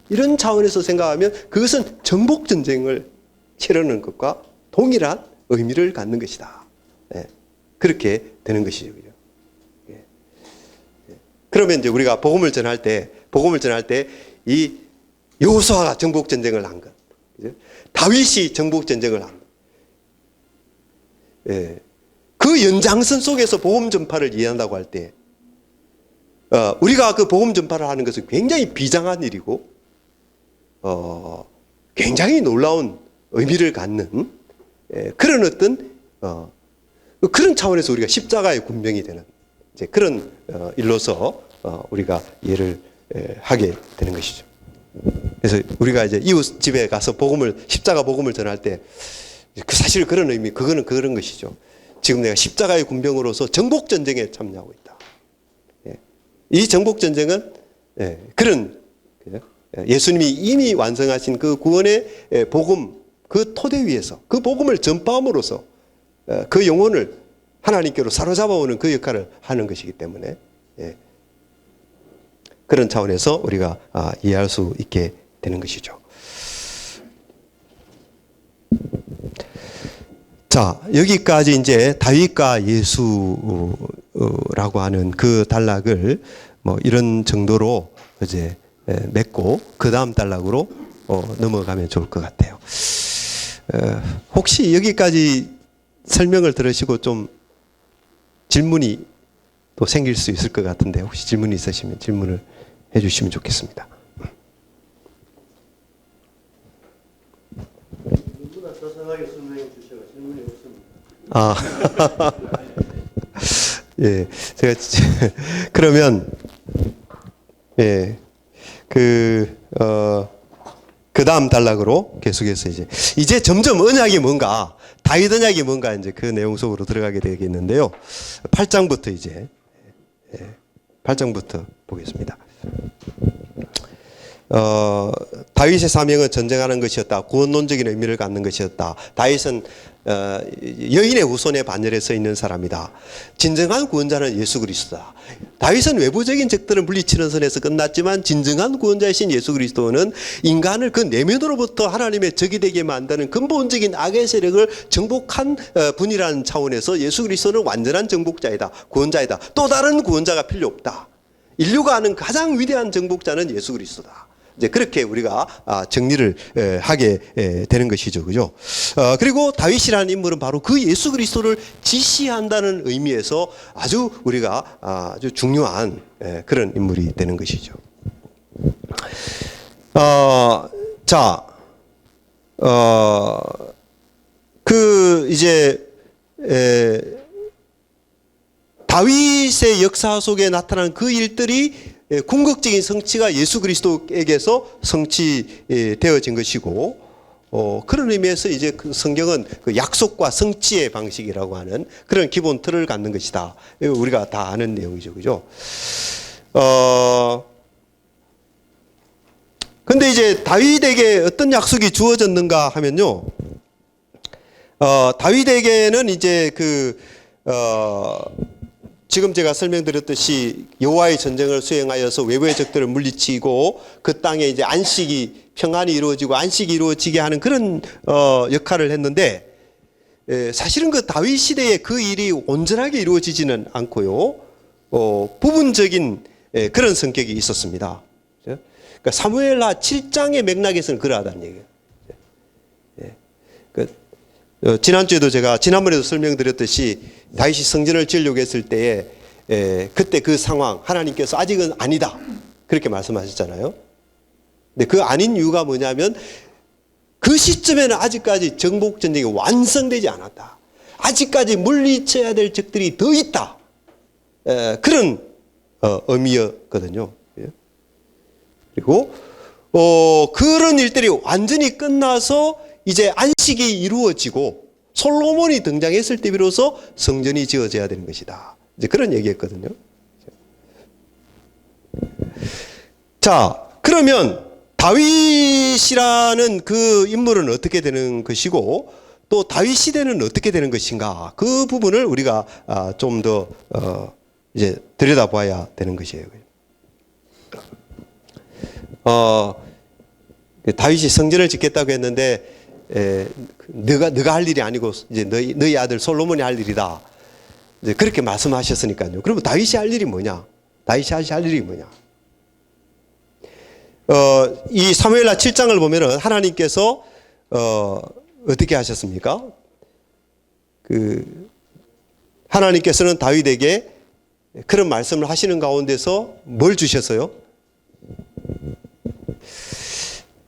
이런 차원에서 생각하면 그것은 정복 전쟁을 치르는 것과 동일한 의미를 갖는 것이다. 네. 그렇게 되는 것이죠. 그죠? 그러면 이제 우리가 복음을 전할 때 이 여호수아가 정복 전쟁을 한 것, 다윗이 정복 전쟁을 한 것, 그 연장선 속에서 복음 전파를 이해한다고 할 때, 우리가 그 복음 전파를 하는 것은 굉장히 비장한 일이고, 굉장히 놀라운 의미를 갖는 그런 어떤 그런 차원에서 우리가 십자가의 군병이 되는. 그런 일로서 우리가 이해를 하게 되는 것이죠. 그래서 우리가 이제 이웃 집에 가서 십자가 복음을 전할 때 사실 그런 의미, 그거는 그런 것이죠. 지금 내가 십자가의 군병으로서 정복 전쟁에 참여하고 있다. 이 정복 전쟁은 그런 예수님이 이미 완성하신 그 구원의 복음, 그 토대 위에서 그 복음을 전파함으로써 그 영혼을 하나님께로 사로잡아오는 그 역할을 하는 것이기 때문에 그런 차원에서 우리가 이해할 수 있게 되는 것이죠. 자, 여기까지 이제 다윗과 예수라고 하는 그 단락을 뭐 이런 정도로 이제 맺고 그 다음 단락으로 넘어가면 좋을 것 같아요. 혹시 여기까지 설명을 들으시고 좀 질문이 또 생길 수 있을 것 같은데 혹시 질문이 있으시면 질문을 해주시면 좋겠습니다. 누구나 자세하게 설명해 주셔서 질문이 없습니다. 예, 제가 그러면 그 다음 단락으로 계속해서 이제 점점 언약이 뭔가, 다윗 언약이 뭔가 이제 그 내용 속으로 들어가게 되겠는데요. 8장부터 8장부터 보겠습니다. 다윗의 사명은 전쟁하는 것이었다. 구원론적인 의미를 갖는 것이었다. 다윗은 여인의 후손의 반열에 서 있는 사람이다. 진정한 구원자는 예수 그리스도다. 다윗은 외부적인 적들을 물리치는 선에서 끝났지만 진정한 구원자이신 예수 그리스도는 인간을 그 내면으로부터 하나님의 적이 되게 만드는 근본적인 악의 세력을 정복한 분이라는 차원에서 예수 그리스도는 완전한 정복자이다. 구원자이다. 또 다른 구원자가 필요 없다. 인류가 아는 가장 위대한 정복자는 예수 그리스도다. 이제 그렇게 우리가 정리를 하게 되는 것이죠. 그죠? 그리고 다윗이라는 인물은 바로 그 예수 그리스도를 지시한다는 의미에서 아주 우리가 아주 중요한 그런 인물이 되는 것이죠. 다윗의 역사 속에 나타난 그 일들이 궁극적인 성취가 예수 그리스도에게서 성취되어진 것이고, 그런 의미에서 이제 그 성경은 그 약속과 성취의 방식이라고 하는 그런 기본 틀을 갖는 것이다. 우리가 다 아는 내용이죠. 그죠? 근데 이제 다윗에게 어떤 약속이 주어졌는가 하면요. 다윗에게는 이제 지금 제가 설명드렸듯이 여호와의 전쟁을 수행하여서 외부의 적들을 물리치고 그 땅에 이제 안식이 평안이 이루어지고 안식이 이루어지게 하는 그런 역할을 했는데, 사실은 그 다윗 시대에 그 일이 온전하게 이루어지지는 않고요. 부분적인 그런 성격이 있었습니다. 그러니까 사무엘하 7장의 맥락에서는 그러하다는 얘기예요. 지난주에도 제가 지난번에도 설명드렸듯이 다윗이 성전을 지으려고 했을 때에 그때 그 상황 하나님께서 아직은 아니다 그렇게 말씀하셨잖아요. 근데 그 아닌 이유가 뭐냐면 그 시점에는 아직까지 정복 전쟁이 완성되지 않았다. 아직까지 물리쳐야 될 적들이 더 있다. 그런 의미였거든요. 그리고 그런 일들이 완전히 끝나서 이제 안식이 이루어지고 솔로몬이 등장했을 때 비로소 성전이 지어져야 되는 것이다. 이제 그런 얘기했거든요. 자, 그러면 다윗이라는 그 인물은 어떻게 되는 것이고 또 다윗 시대는 어떻게 되는 것인가? 그 부분을 우리가 좀 더 이제 들여다봐야 되는 것이에요. 다윗이 성전을 짓겠다고 했는데 너가 할 일이 아니고 이제 너희 아들 솔로몬이 할 일이다. 이제 그렇게 말씀하셨으니까요. 그러면 다윗이 할 일이 뭐냐? 다윗이 할 일이 뭐냐? 이 사무엘하 7장을 보면은 하나님께서 어떻게 하셨습니까? 하나님께서는 다윗에게 그런 말씀을 하시는 가운데서 뭘 주셨어요?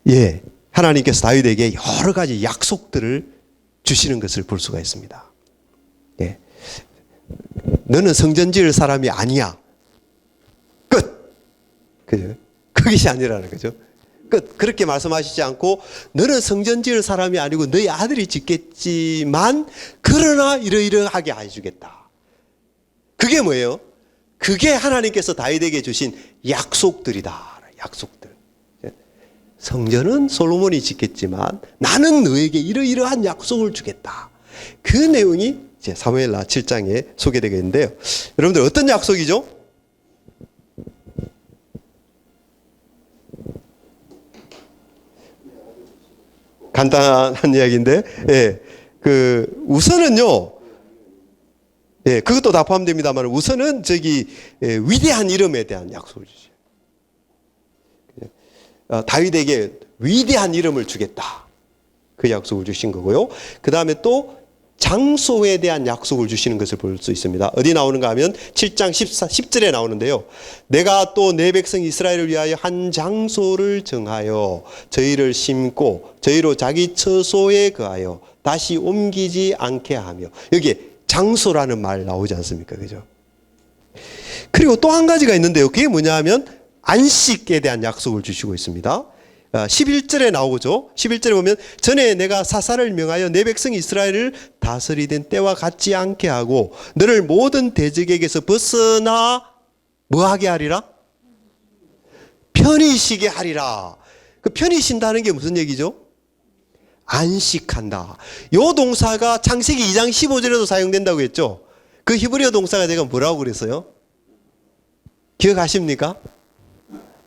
예. 하나님께서 다윗에게 여러 가지 약속들을 주시는 것을 볼 수가 있습니다. 예. 너는 성전 지을 사람이 아니야. 끝. 그죠? 그것이 아니라는 거죠. 끝. 그렇게 말씀하시지 않고 너는 성전 지을 사람이 아니고 너희 아들이 짓겠지만 그러나 이러이러하게 해주겠다. 그게 뭐예요? 그게 하나님께서 다윗에게 주신 약속들이다. 약속들. 성전은 솔로몬이 짓겠지만 나는 너에게 이러이러한 약속을 주겠다. 그 내용이 이제 사무엘하 7장에 소개되겠는데요. 여러분들 어떤 약속이죠? 간단한 이야기인데, 우선은요, 그것도 다 포함됩니다만 우선은 위대한 이름에 대한 약속을 주죠. 다윗에게 위대한 이름을 주겠다. 그 약속을 주신 거고요. 그 다음에 또 장소에 대한 약속을 주시는 것을 볼 수 있습니다. 어디 나오는가 하면 7장 10절에 나오는데요. 내가 또 내 백성 이스라엘을 위하여 한 장소를 정하여 저희를 심고 저희로 자기 처소에 거하여 다시 옮기지 않게 하며, 여기에 장소라는 말 나오지 않습니까? 그죠? 그리고 또 한 가지가 있는데요. 그게 뭐냐 하면 안식에 대한 약속을 주시고 있습니다. 11절에 나오죠. 11절에 보면 전에 내가 사사를 명하여 내 백성 이스라엘을 다스리던 때와 같지 않게 하고 너를 모든 대적에게서 벗어나 뭐하게 하리라? 편히 쉬게 하리라. 그 편히 쉰다는 게 무슨 얘기죠? 안식한다. 요 동사가 창세기 2장 15절에도 사용된다고 했죠. 그 히브리어 동사가 제가 뭐라고 그랬어요? 기억하십니까?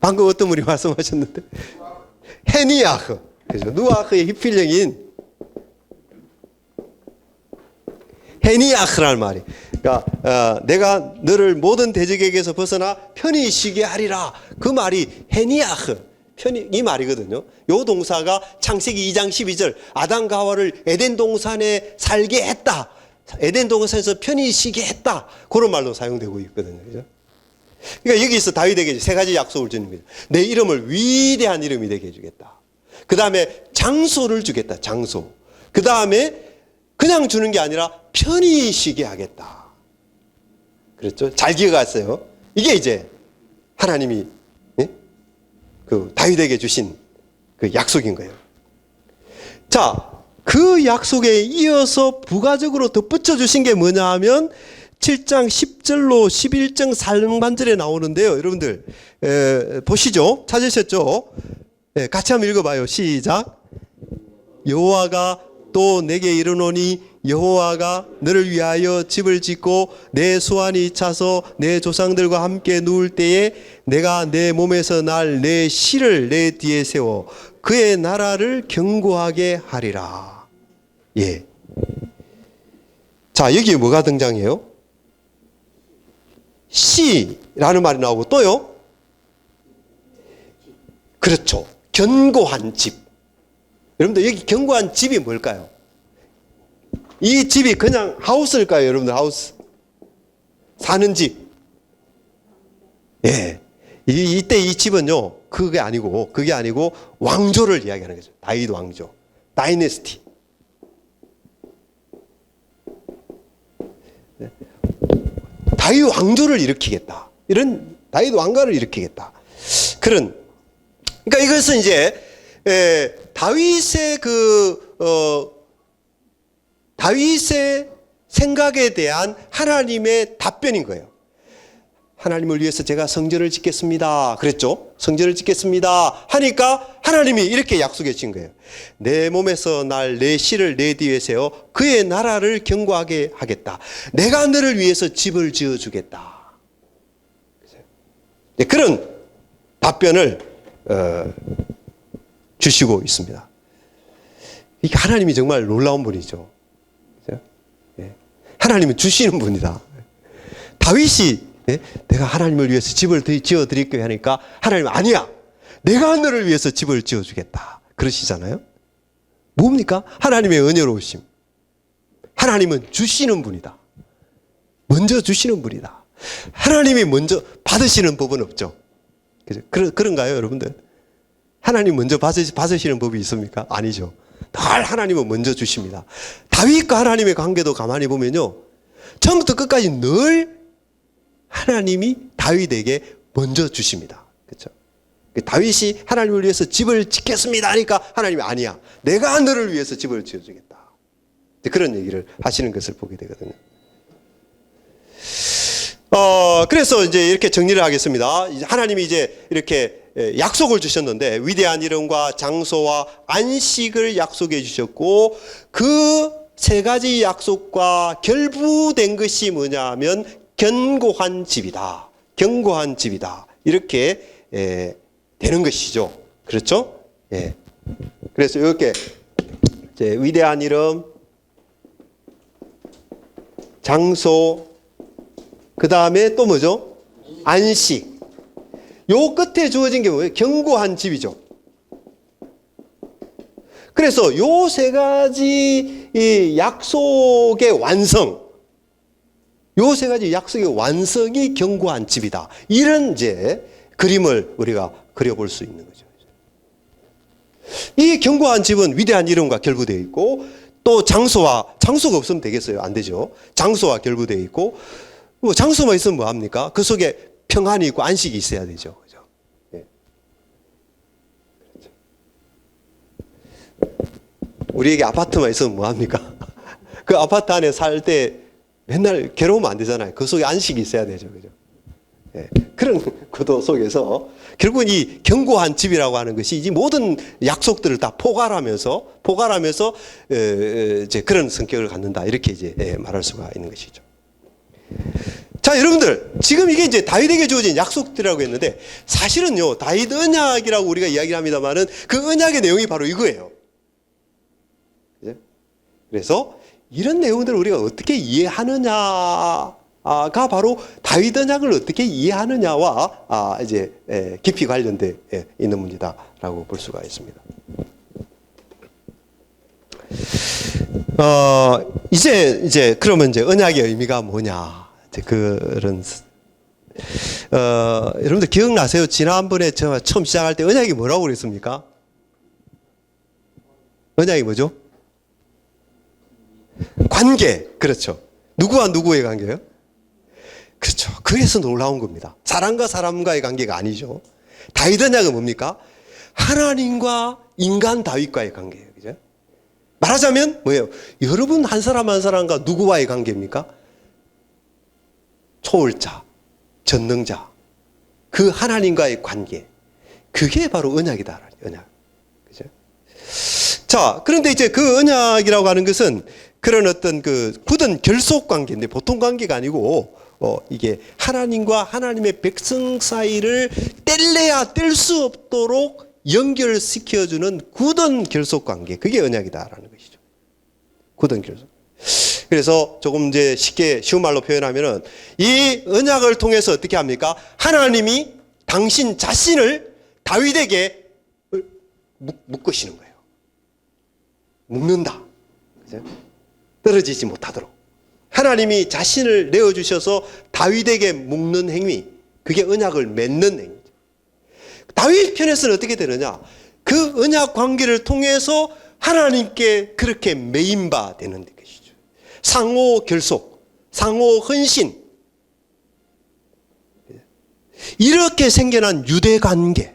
방금 어떤 분이 말씀하셨는데 헤니아흐, 그죠? 누아흐의 히필령인 헤니아흐라는 말이. 그러니까 내가 너를 모든 대적에게서 벗어나 편히 쉬게 하리라. 그 말이 헤니아흐, 편히 이 말이거든요. 요 동사가 창세기 2장 12절 아담과 하와를 에덴 동산에 살게 했다. 에덴 동산에서 편히 쉬게 했다. 그런 말로 사용되고 있거든요. 그죠? 그러니까 여기서 다윗에게 세 가지 약속을 주는 거죠. 내 이름을 위대한 이름이 되게 해주겠다. 그 다음에 장소를 주겠다. 장소. 그 다음에 그냥 주는 게 아니라 편히 쉬게 하겠다. 그렇죠? 잘 기억하세요. 이게 이제 하나님이 그 다윗에게 주신 그 약속인 거예요. 자, 그 약속에 이어서 부가적으로 덧붙여 주신 게 뭐냐 하면 7장 10절로 11장 상반절에 나오는데요. 여러분들 보시죠. 찾으셨죠? 같이 한번 읽어봐요. 시작. 여호와가 또 내게 이르노니 여호와가 너를 위하여 집을 짓고 내 수완이 차서 내 조상들과 함께 누울 때에 내가 내 몸에서 날 내 씨를 내 뒤에 세워 그의 나라를 견고하게 하리라. 예. 자, 여기에 뭐가 등장해요? 씨라는 말이 나오고 또요? 그렇죠. 견고한 집. 여러분들 여기 견고한 집이 뭘까요? 이 집이 그냥 하우스일까요? 여러분들 하우스. 사는 집. 예. 이때 이 집은요, 그게 아니고 왕조를 이야기하는 거죠. 다윗 왕조. 다이내스티. 다윗 왕조를 일으키겠다. 이런 다윗 왕가를 일으키겠다. 그러니까 이것은 이제 다윗의 다윗의 생각에 대한 하나님의 답변인 거예요. 하나님을 위해서 제가 성전을 짓겠습니다. 그랬죠? 성전을 짓겠습니다. 하니까 하나님이 이렇게 약속해 주신 거예요. 내 몸에서 날 내 씨를 내 뒤에 세워 그의 나라를 견고하게 하겠다. 내가 너를 위해서 집을 지어 주겠다. 그런 답변을 주시고 있습니다. 이게 하나님이 정말 놀라운 분이죠. 하나님은 주시는 분이다. 다윗이 내가 하나님을 위해서 집을 지어 드릴게 하니까 하나님은 아니야. 내가 너를 위해서 집을 지어 주겠다. 그러시잖아요. 뭡니까? 하나님의 은혜로우심. 하나님은 주시는 분이다. 먼저 주시는 분이다. 하나님이 먼저 받으시는 법은 없죠. 그런가요, 여러분들? 하나님 먼저 받으시는 법이 있습니까? 아니죠. 늘 하나님은 먼저 주십니다. 다윗과 하나님의 관계도 가만히 보면요, 처음부터 끝까지 늘 하나님이 다윗에게 먼저 주십니다. 그렇죠? 다윗이 하나님을 위해서 집을 짓겠습니다 하니까 하나님이 아니야. 내가 너를 위해서 집을 지어주겠다. 그런 얘기를 하시는 것을 보게 되거든요. 그래서 이제 이렇게 정리를 하겠습니다. 하나님이 이제 이렇게 약속을 주셨는데 위대한 이름과 장소와 안식을 약속해 주셨고 그 세 가지 약속과 결부된 것이 뭐냐면 견고한 집이다. 견고한 집이다. 이렇게 되는 것이죠. 그렇죠? 예. 그래서 이렇게 이제 위대한 이름, 장소, 그 다음에 또 뭐죠? 안식. 요 끝에 주어진 게 뭐예요? 견고한 집이죠. 그래서 요 세 가지 이 약속의 완성, 요 세 가지 약속의 완성이 견고한 집이다. 이런 이제 그림을 우리가 그려볼 수 있는 거죠. 이 견고한 집은 위대한 이름과 결부되어 있고 또 장소가 없으면 되겠어요? 안 되죠. 장소와 결부되어 있고 장소만 있으면 뭐합니까? 그 속에 평안이 있고 안식이 있어야 되죠. 그죠? 우리에게 아파트만 있으면 뭐합니까? 그 아파트 안에 살 때 맨날 괴로우면 안 되잖아요. 그 속에 안식이 있어야 되죠. 그죠? 예, 그런 구도 속에서 결국은 이 견고한 집이라고 하는 것이 이 모든 약속들을 다 포괄하면서 이제 그런 성격을 갖는다. 이렇게 이제 말할 수가 있는 것이죠. 자, 여러분들, 지금 이게 이제 다윗에게 주어진 약속들이라고 했는데 사실은요, 다윗 언약이라고 우리가 이야기를 합니다만은 그 언약의 내용이 바로 이거예요. 그죠? 그래서 이런 내용들을 우리가 어떻게 이해하느냐가 바로 다윗 언약을 어떻게 이해하느냐와 이제 깊이 관련돼 있는 문제다라고 볼 수가 있습니다. 이제 그러면 이제 언약의 의미가 뭐냐? 이제 그런 여러분들 기억나세요? 지난번에 제가 처음 시작할 때 언약이 뭐라고 그랬습니까? 언약이 뭐죠? 관계. 그렇죠. 누구와 누구의 관계요? 그렇죠. 그래서 놀라운 겁니다. 사람과 사람과의 관계가 아니죠. 다윗 언약은 뭡니까? 하나님과 인간 다윗과의 관계예요. 그죠? 말하자면 뭐예요? 여러분 한 사람 한 사람과 누구와의 관계입니까? 초월자, 전능자, 그 하나님과의 관계. 그게 바로 언약이다. 언약. 그죠? 자, 그런데 이제 그 언약이라고 하는 것은 그런 어떤 그 굳은 결속 관계인데 보통 관계가 아니고 이게 하나님과 하나님의 백성 사이를 뗄래야 뗄 수 없도록 연결시켜주는 굳은 결속 관계. 그게 언약이다라는 것이죠. 굳은 결속. 그래서 조금 이제 쉽게 쉬운 말로 표현하면은 이 언약을 통해서 어떻게 합니까? 하나님이 당신 자신을 다윗에게 묶으시는 거예요. 묶는다. 그죠? 떨어지지 못하도록. 하나님이 자신을 내어주셔서 다윗에게 묶는 행위. 그게 언약을 맺는 행위죠. 다윗 편에서는 어떻게 되느냐? 그 언약 관계를 통해서 하나님께 그렇게 매인바 되는 것이죠. 상호 결속, 상호 헌신. 이렇게 생겨난 유대 관계.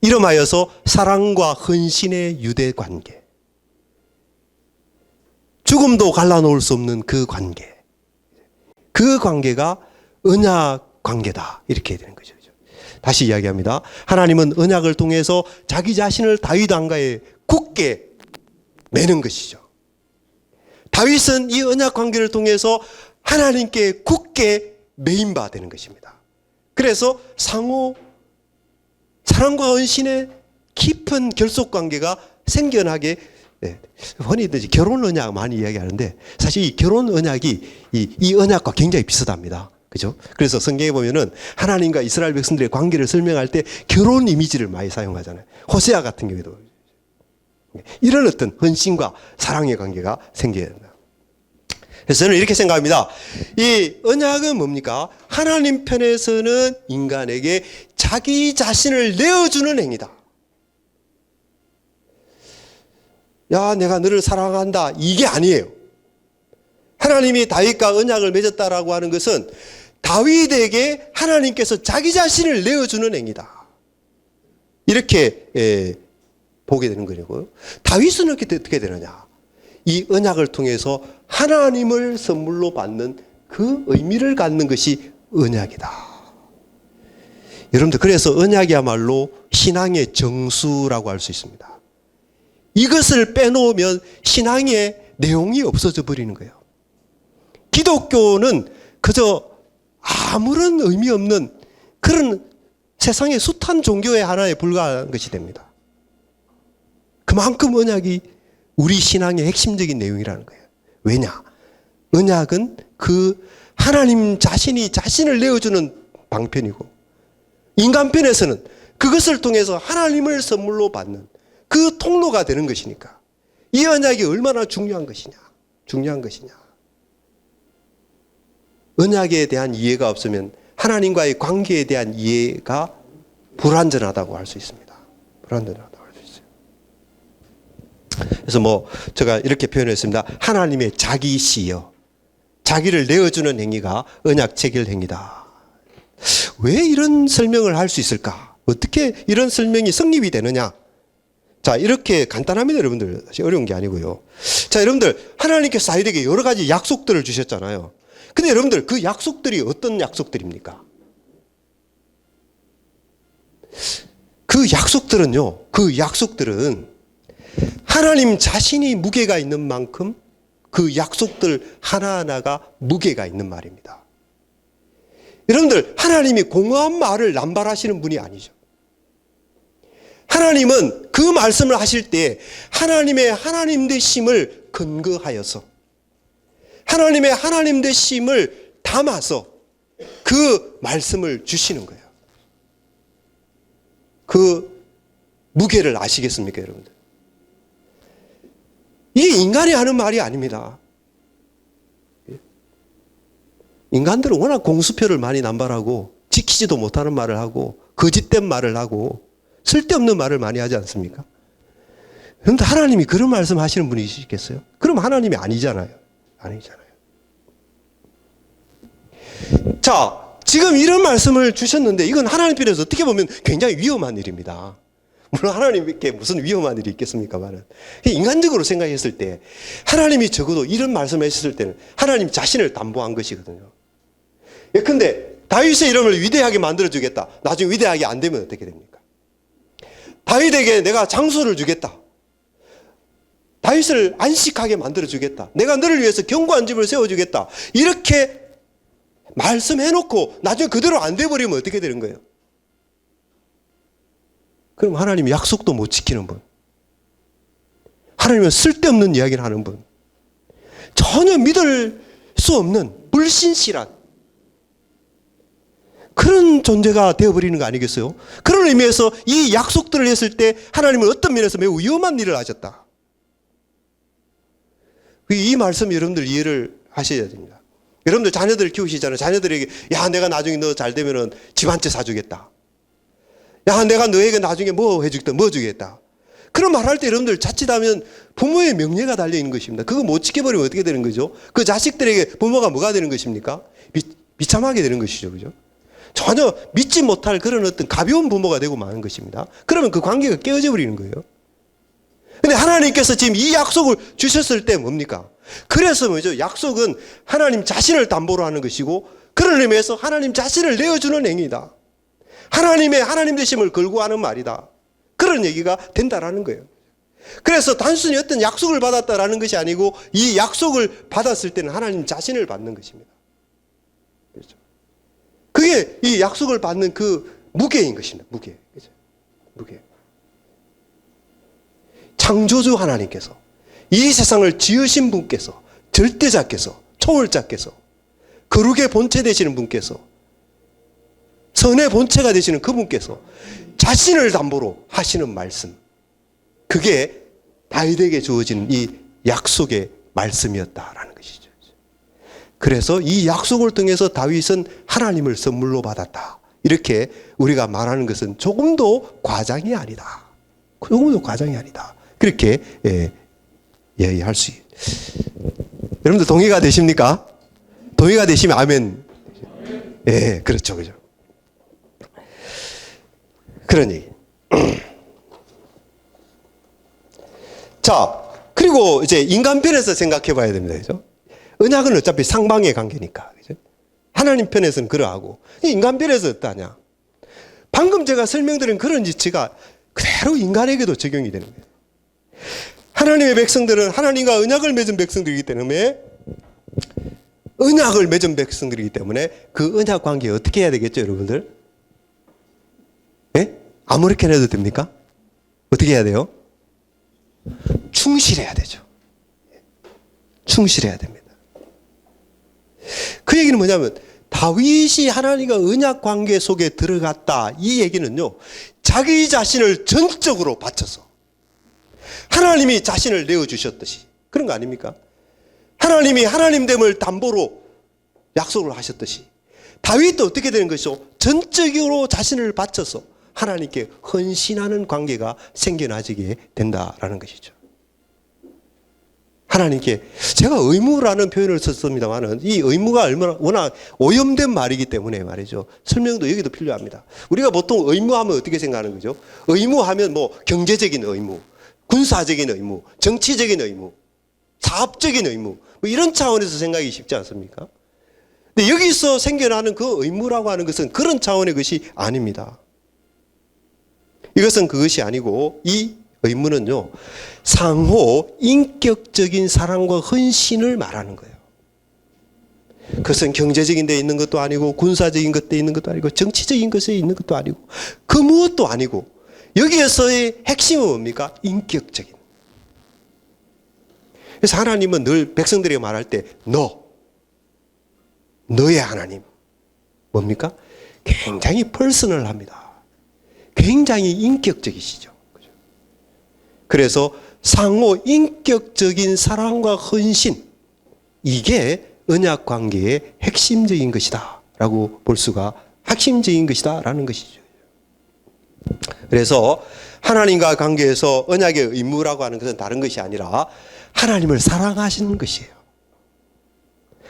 이름하여서 사랑과 헌신의 유대 관계. 죽음도 갈라놓을 수 없는 그 관계. 그 관계가 언약 관계다. 이렇게 되는 거죠. 다시 이야기합니다. 하나님은 언약을 통해서 자기 자신을 다윗 왕가에 굳게 매는 것이죠. 다윗은 이 언약 관계를 통해서 하나님께 굳게 매인 바 되는 것입니다. 그래서 상호 사랑과 헌신의 깊은 결속 관계가 생겨나게 흔히들 결혼 언약 많이 이야기하는데 사실 이 결혼 언약이 이 언약과 굉장히 비슷합니다. 그죠? 그래서 성경에 보면은 하나님과 이스라엘 백성들의 관계를 설명할 때 결혼 이미지를 많이 사용하잖아요. 호세아 같은 경우에도 이런 어떤 헌신과 사랑의 관계가 생겨야 된다. 그래서 저는 이렇게 생각합니다. 이 언약은 뭡니까? 하나님 편에서는 인간에게 자기 자신을 내어주는 행위다. 야, 내가 너를 사랑한다. 이게 아니에요. 하나님이 다윗과 언약을 맺었다라고 하는 것은 다윗에게 하나님께서 자기 자신을 내어주는 행위다. 이렇게 보게 되는 거고요. 다윗은 어떻게 되느냐? 이 언약을 통해서 하나님을 선물로 받는 그 의미를 갖는 것이 언약이다. 여러분들, 그래서 언약이야말로 신앙의 정수라고 할 수 있습니다. 이것을 빼놓으면 신앙의 내용이 없어져 버리는 거예요. 기독교는 그저 아무런 의미 없는 그런 세상의 숱한 종교의 하나에 불과한 것이 됩니다. 그만큼 언약이 우리 신앙의 핵심적인 내용이라는 거예요. 왜냐? 언약은 그 하나님 자신이 자신을 내어주는 방편이고 인간 편에서는 그것을 통해서 하나님을 선물로 받는 그 통로가 되는 것이니까 이 언약이 얼마나 중요한 것이냐. 언약에 대한 이해가 없으면 하나님과의 관계에 대한 이해가 불완전하다고 할 수 있습니다. 불완전하다고 할 수 있어요. 그래서 제가 이렇게 표현했습니다. 하나님의 자기시여, 자기를 내어주는 행위가 언약 체결 행위다. 왜 이런 설명을 할 수 있을까? 어떻게 이런 설명이 성립이 되느냐? 자, 이렇게 간단합니다, 여러분들. 사실 어려운 게 아니고요. 자, 여러분들, 하나님께서 다윗에게 여러 가지 약속들을 주셨잖아요. 근데 여러분들, 그 약속들이 어떤 약속들입니까? 그 약속들은 하나님 자신이 무게가 있는 만큼 그 약속들 하나하나가 무게가 있는 말입니다. 여러분들, 하나님이 공허한 말을 남발하시는 분이 아니죠. 하나님은 그 말씀을 하실 때 하나님의 하나님 되심을 근거하여서 하나님의 하나님 되심을 담아서 그 말씀을 주시는 거예요. 그 무게를 아시겠습니까, 여러분들? 이게 인간이 하는 말이 아닙니다. 인간들은 워낙 공수표를 많이 남발하고 지키지도 못하는 말을 하고 거짓된 말을 하고 쓸데없는 말을 많이 하지 않습니까? 그런데 하나님이 그런 말씀 하시는 분이시겠어요? 그럼 하나님이 아니잖아요. 아니잖아요. 자, 지금 이런 말씀을 주셨는데 이건 하나님 편에서 어떻게 보면 굉장히 위험한 일입니다. 물론 하나님께 무슨 위험한 일이 있겠습니까만은 인간적으로 생각했을 때 하나님이 적어도 이런 말씀을 하셨을 때는 하나님 자신을 담보한 것이거든요. 예컨대 다윗의 이름을 위대하게 만들어주겠다. 나중에 위대하게 안 되면 어떻게 됩니까? 다윗에게 내가 장소를 주겠다. 다윗을 안식하게 만들어주겠다. 내가 너를 위해서 견고한 집을 세워주겠다. 이렇게 말씀해놓고 나중에 그대로 안 돼버리면 어떻게 되는 거예요? 그럼 하나님이 약속도 못 지키는 분. 하나님은 쓸데없는 이야기를 하는 분. 전혀 믿을 수 없는 불신실한 그런 존재가 되어버리는 거 아니겠어요? 그런 의미에서 이 약속들을 했을 때 하나님은 어떤 면에서 매우 위험한 일을 하셨다. 이 말씀 여러분들 이해를 하셔야 됩니다. 여러분들 자녀들 키우시잖아요. 자녀들에게 야, 내가 나중에 너 잘 되면은 집 한 채 사주겠다. 야, 내가 너에게 나중에 뭐 해주겠다, 뭐 주겠다. 그런 말할 때 여러분들 자칫하면 부모의 명예가 달려있는 것입니다. 그거 못 지켜버리면 어떻게 되는 거죠? 그 자식들에게 부모가 뭐가 되는 것입니까? 비참하게 되는 것이죠. 그죠? 전혀 믿지 못할 그런 어떤 가벼운 부모가 되고 마는 것입니다. 그러면 그 관계가 깨어져 버리는 거예요. 근데 하나님께서 지금 이 약속을 주셨을 때 뭡니까? 그래서 뭐죠? 약속은 하나님 자신을 담보로 하는 것이고 그런 의미에서 하나님 자신을 내어주는 행위다. 하나님의 하나님 되심을 걸고 하는 말이다. 그런 얘기가 된다라는 거예요. 그래서 단순히 어떤 약속을 받았다라는 것이 아니고 이 약속을 받았을 때는 하나님 자신을 받는 것입니다. 그렇죠? 그게 이 약속을 받는 그 무게인 것입니다. 무게. 그렇죠? 무게. 창조주 하나님께서 이 세상을 지으신 분께서 절대자께서 초월자께서 거룩의 본체 되시는 분께서 선의 본체가 되시는 그분께서 자신을 담보로 하시는 말씀, 그게 다윗에게 주어진 이 약속의 말씀이었다라는 것이죠. 그래서 이 약속을 통해서 다윗은 하나님을 선물로 받았다. 이렇게 우리가 말하는 것은 조금도 과장이 아니다. 조금도 과장이 아니다. 그렇게 이해할 수 있어요. 여러분들 동의가 되십니까? 동의가 되시면 아멘. 예, 그렇죠. 그죠. 그런 얘기. 자, 그리고 이제 인간 편에서 생각해 봐야 됩니다. 그죠? 언약은 어차피 상방의 관계니까. 그죠? 하나님 편에서는 그러하고, 인간 편에서 어떠냐? 방금 제가 설명드린 그런 이치가 그대로 인간에게도 적용이 되는 거예요. 하나님의 백성들은 하나님과 언약을 맺은 백성들이기 때문에 언약을 맺은 백성들이기 때문에 그 언약 관계에 어떻게 해야 되겠죠, 여러분들? 예? 아무렇게나 해도 됩니까? 어떻게 해야 돼요? 충실해야 되죠. 충실해야 됩니다. 그 얘기는 뭐냐면 다윗이 하나님과 언약 관계 속에 들어갔다. 이 얘기는요, 자기 자신을 전적으로 바쳐서 하나님이 자신을 내어주셨듯이 그런 거 아닙니까? 하나님이 하나님됨을 담보로 약속을 하셨듯이 다윗도 어떻게 되는 것이죠? 전적으로 자신을 바쳐서 하나님께 헌신하는 관계가 생겨나지게 된다라는 것이죠. 하나님께 제가 의무라는 표현을 썼습니다만은 이 의무가 얼마나 워낙 오염된 말이기 때문에 말이죠. 설명도 여기도 필요합니다. 우리가 보통 의무하면 어떻게 생각하는 거죠? 의무하면 뭐 경제적인 의무, 군사적인 의무, 정치적인 의무, 사업적인 의무, 뭐 이런 차원에서 생각이 쉽지 않습니까? 근데 여기서 생겨나는 그 의무라고 하는 것은 그런 차원의 것이 아닙니다. 이것은 그것이 아니고 이 의무는요, 상호 인격적인 사랑과 헌신을 말하는 거예요. 그것은 경제적인 데 있는 것도 아니고 군사적인 것에 있는 것도 아니고 정치적인 것에 있는 것도 아니고 그 무엇도 아니고 여기에서의 핵심은 뭡니까? 인격적인. 그래서 하나님은 늘 백성들에게 말할 때 너의 하나님 뭡니까? 굉장히 퍼스널합니다. 굉장히 인격적이시죠. 그래서 상호 인격적인 사랑과 헌신, 이게 언약 관계의 핵심적인 것이다 라고 볼 수가, 핵심적인 것이다 라는 것이죠. 그래서 하나님과 관계에서 언약의 의무라고 하는 것은 다른 것이 아니라 하나님을 사랑하시는 것이에요.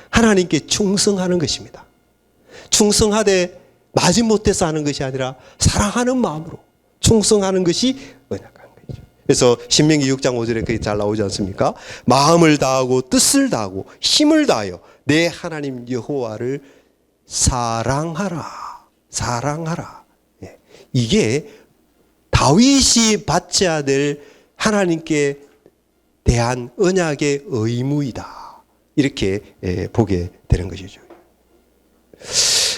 하나님께 충성하는 것입니다. 충성하되 마지못해서 하는 것이 아니라 사랑하는 마음으로 충성하는 것이 언약 관계죠. 그래서 신명기 6장 5절에 그게 잘 나오지 않습니까? 마음을 다하고 뜻을 다하고 힘을 다하여 내 하나님 여호와를 사랑하라. 사랑하라. 이게 다윗이 바쳐야 될 하나님께 대한 언약의 의무이다. 이렇게 보게 되는 것이죠.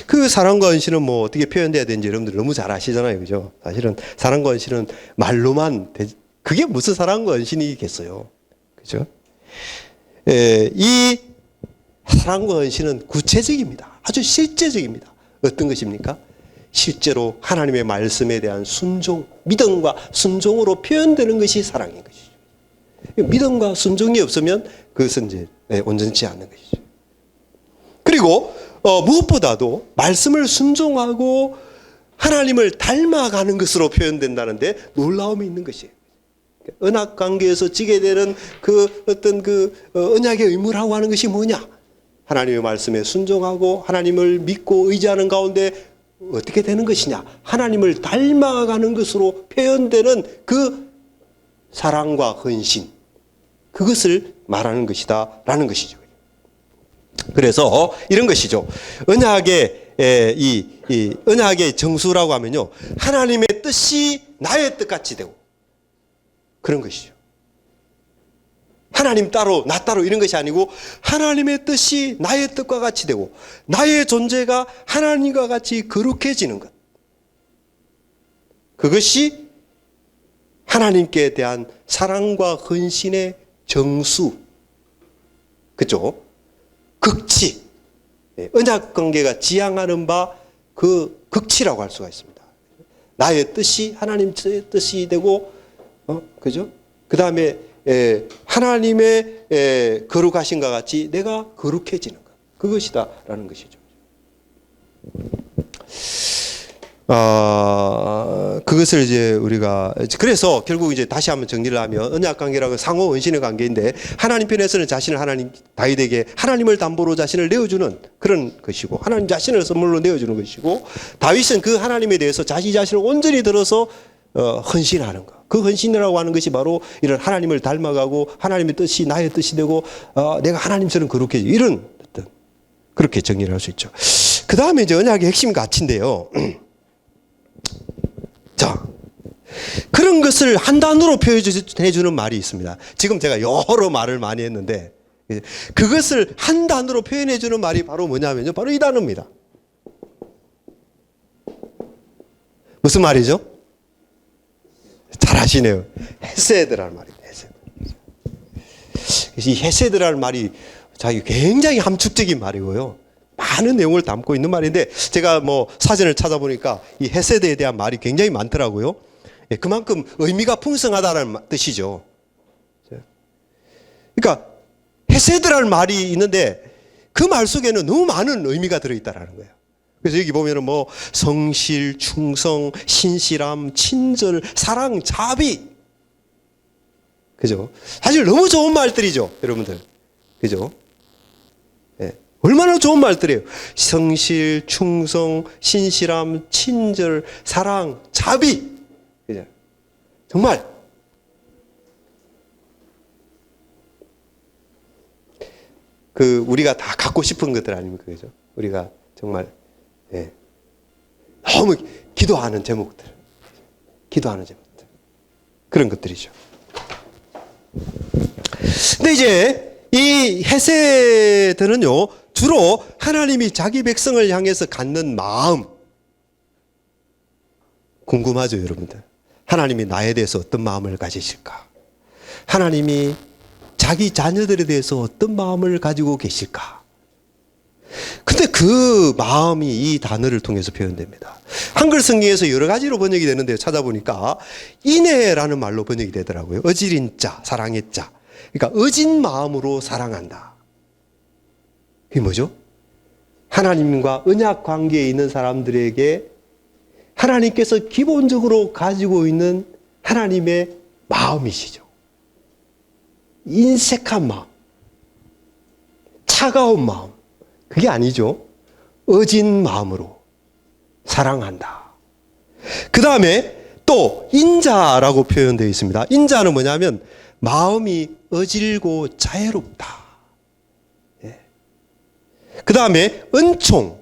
그 사랑과 헌신은 뭐 어떻게 표현돼야 되는지 여러분들 너무 잘 아시잖아요. 그죠? 사실은 사랑과 헌신은 말로만, 그게 무슨 사랑과 헌신이겠어요. 그죠? 이 사랑과 헌신은 구체적입니다. 아주 실제적입니다. 어떤 것입니까? 실제로 하나님의 말씀에 대한 순종, 믿음과 순종으로 표현되는 것이 사랑인 것이죠. 믿음과 순종이 없으면 그것은 이제 온전치 않는 것이죠. 그리고 무엇보다도 말씀을 순종하고 하나님을 닮아가는 것으로 표현된다는데 놀라움이 있는 것이에요. 언약 관계에서 지게 되는 그 어떤 그 언약의 의무라고 하는 것이 뭐냐? 하나님의 말씀에 순종하고 하나님을 믿고 의지하는 가운데 어떻게 되는 것이냐? 하나님을 닮아가는 것으로 표현되는 그 사랑과 헌신, 그것을 말하는 것이다 라는 것이죠. 그래서 이런 것이죠. 언약의 이 언약의 정수라고 하면요, 하나님의 뜻이 나의 뜻같이 되고 그런 것이죠. 하나님 따로 나 따로 이런 것이 아니고 하나님의 뜻이 나의 뜻과 같이 되고 나의 존재가 하나님과 같이 거룩해지는 것, 그것이 하나님께 대한 사랑과 헌신의 정수, 그죠? 극치, 언약 관계가 지향하는 바 그 극치라고 할 수가 있습니다. 나의 뜻이 하나님의 뜻이 되고, 그죠? 그 다음에 하나님의 거룩하신과 같이 내가 거룩해지는 것, 그것이다라는 것이죠. 그것을 이제 우리가, 그래서 결국 이제 다시 한번 정리를 하면 언약 관계라고 상호 원신의 관계인데, 하나님 편에서는 자신을 하나님, 다윗에게 하나님을 담보로 자신을 내어주는 그런 것이고, 하나님 자신을 선물로 내어주는 것이고, 다윗은 그 하나님에 대해서 자기 자신을 온전히 들어서 헌신하는 것. 그 헌신이라고 하는 것이 바로 이런 하나님을 닮아가고 하나님의 뜻이 나의 뜻이 되고 내가 하나님처럼 거룩해지고, 이런 어떤 그렇게 정리를 할 수 있죠. 그 다음에 이제 언약의 핵심 가치인데요. 자, 그런 것을 한 단어로 표현해 주는 말이 있습니다. 지금 제가 여러 말을 많이 했는데 그것을 한 단어로 표현해 주는 말이 바로 뭐냐면요, 바로 이 단어입니다. 무슨 말이죠? 잘 아시네요. 헤세드라는 말입니다. 헤세드. 이 헤세드라는 말이 자기 굉장히 함축적인 말이고요, 많은 내용을 담고 있는 말인데, 제가 뭐 사전을 찾아보니까 이 헤세드에 대한 말이 굉장히 많더라고요. 그만큼 의미가 풍성하다는 뜻이죠. 그러니까 헤세드라는 말이 있는데 그 말 속에는 너무 많은 의미가 들어있다는 거예요. 그래서 여기 보면은 뭐 성실, 충성, 신실함, 친절, 사랑, 자비, 그죠? 사실 너무 좋은 말들이죠, 여러분들. 그죠? 얼마나 좋은 말들이에요. 성실, 충성, 신실함, 친절, 사랑, 자비. 그죠? 정말 그 우리가 다 갖고 싶은 것들 아닙니까? 그죠? 우리가 정말 예. 너무 기도하는 제목들. 그런 것들이죠. 근데 이제 이 헤세드는요, 주로 하나님이 자기 백성을 향해서 갖는 마음. 궁금하죠, 여러분들? 하나님이 나에 대해서 어떤 마음을 가지실까? 하나님이 자기 자녀들에 대해서 어떤 마음을 가지고 계실까? 근데 그 마음이 이 단어를 통해서 표현됩니다. 한글 성경에서 여러 가지로 번역이 되는데 찾아보니까 인애라는 말로 번역이 되더라고요. 어지린 자, 사랑의 자. 그러니까 어진 마음으로 사랑한다. 그게 뭐죠? 하나님과 언약 관계에 있는 사람들에게 하나님께서 기본적으로 가지고 있는 하나님의 마음이시죠. 인색한 마음, 차가운 마음. 그게 아니죠. 어진 마음으로 사랑한다. 그 다음에 또 인자라고 표현되어 있습니다. 인자는 뭐냐면 마음이 어질고 자애롭다. 예. 그 다음에 은총.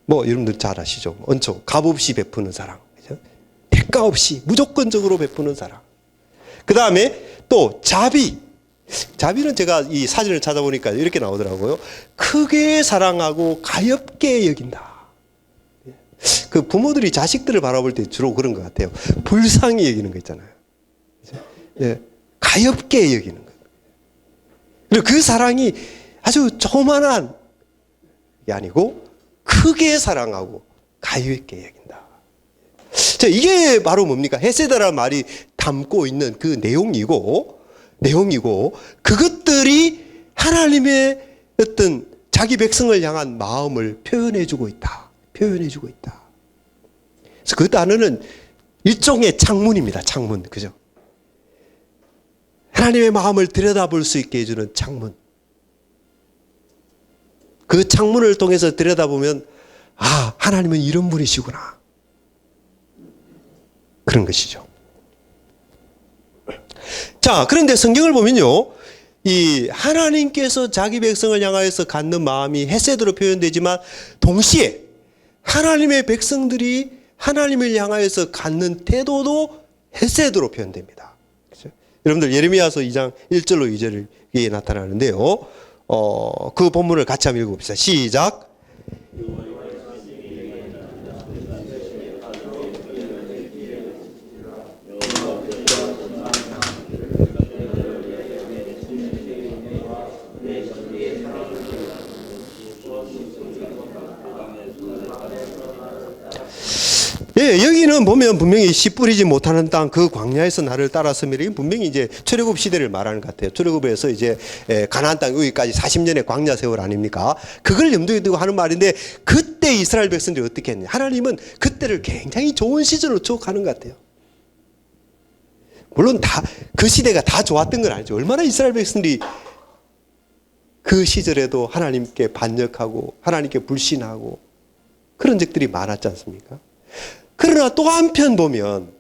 뭐 여러분들 잘 아시죠? 은총, 값없이 베푸는 사랑. 그죠? 대가 없이 무조건적으로 베푸는 사랑. 그 다음에 또 자비. 자비는 제가 이 사진을 찾아보니까 이렇게 나오더라고요. 크게 사랑하고 가엾게 여긴다. 그 부모들이 자식들을 바라볼 때 주로 그런 것 같아요. 불쌍히 여기는 거 있잖아요. 예, 가엾게 여기는 거. 그리고 그 사랑이 아주 조그만한 게 아니고 크게 사랑하고 가엾게 여긴다. 자, 이게 바로 뭡니까? 헤세드라는 말이 담고 있는 그 내용이고 그것들이 하나님의 어떤 자기 백성을 향한 마음을 표현해주고 있다. 그래서 그 단어는 일종의 창문입니다. 창문. 그죠? 하나님의 마음을 들여다볼 수 있게 해주는 창문. 그 창문을 통해서 들여다보면 아, 하나님은 이런 분이시구나. 그런 것이죠. 자, 그런데 성경을 보면요, 이 하나님께서 자기 백성을 향하여서 갖는 마음이 헤세드로 표현되지만 동시에 하나님의 백성들이 하나님을 향하여서 갖는 태도도 헤세드로 표현됩니다. 그렇죠? 여러분들 예레미야서 2장 1절로 2절에 나타나는데요. 그 본문을 같이 한번 읽어봅시다. 시작. 예, 여기는 보면 분명히 씨 뿌리지 못하는 땅 그 광야에서 나를 따라서미라. 분명히 이제 출애굽 시대를 말하는 것 같아요. 출애굽에서 이제 가나안 땅 여기까지 40년의 광야 세월 아닙니까? 그걸 염두에 두고 하는 말인데 그때 이스라엘 백성들이 어떻게 했냐? 하나님은 그때를 굉장히 좋은 시절로 추억하는 것 같아요. 물론 다 그 시대가 다 좋았던 건 아니죠. 얼마나 이스라엘 백성들이 그 시절에도 하나님께 반역하고 하나님께 불신하고 그런 적들이 많았지 않습니까? 그러나 또 한편 보면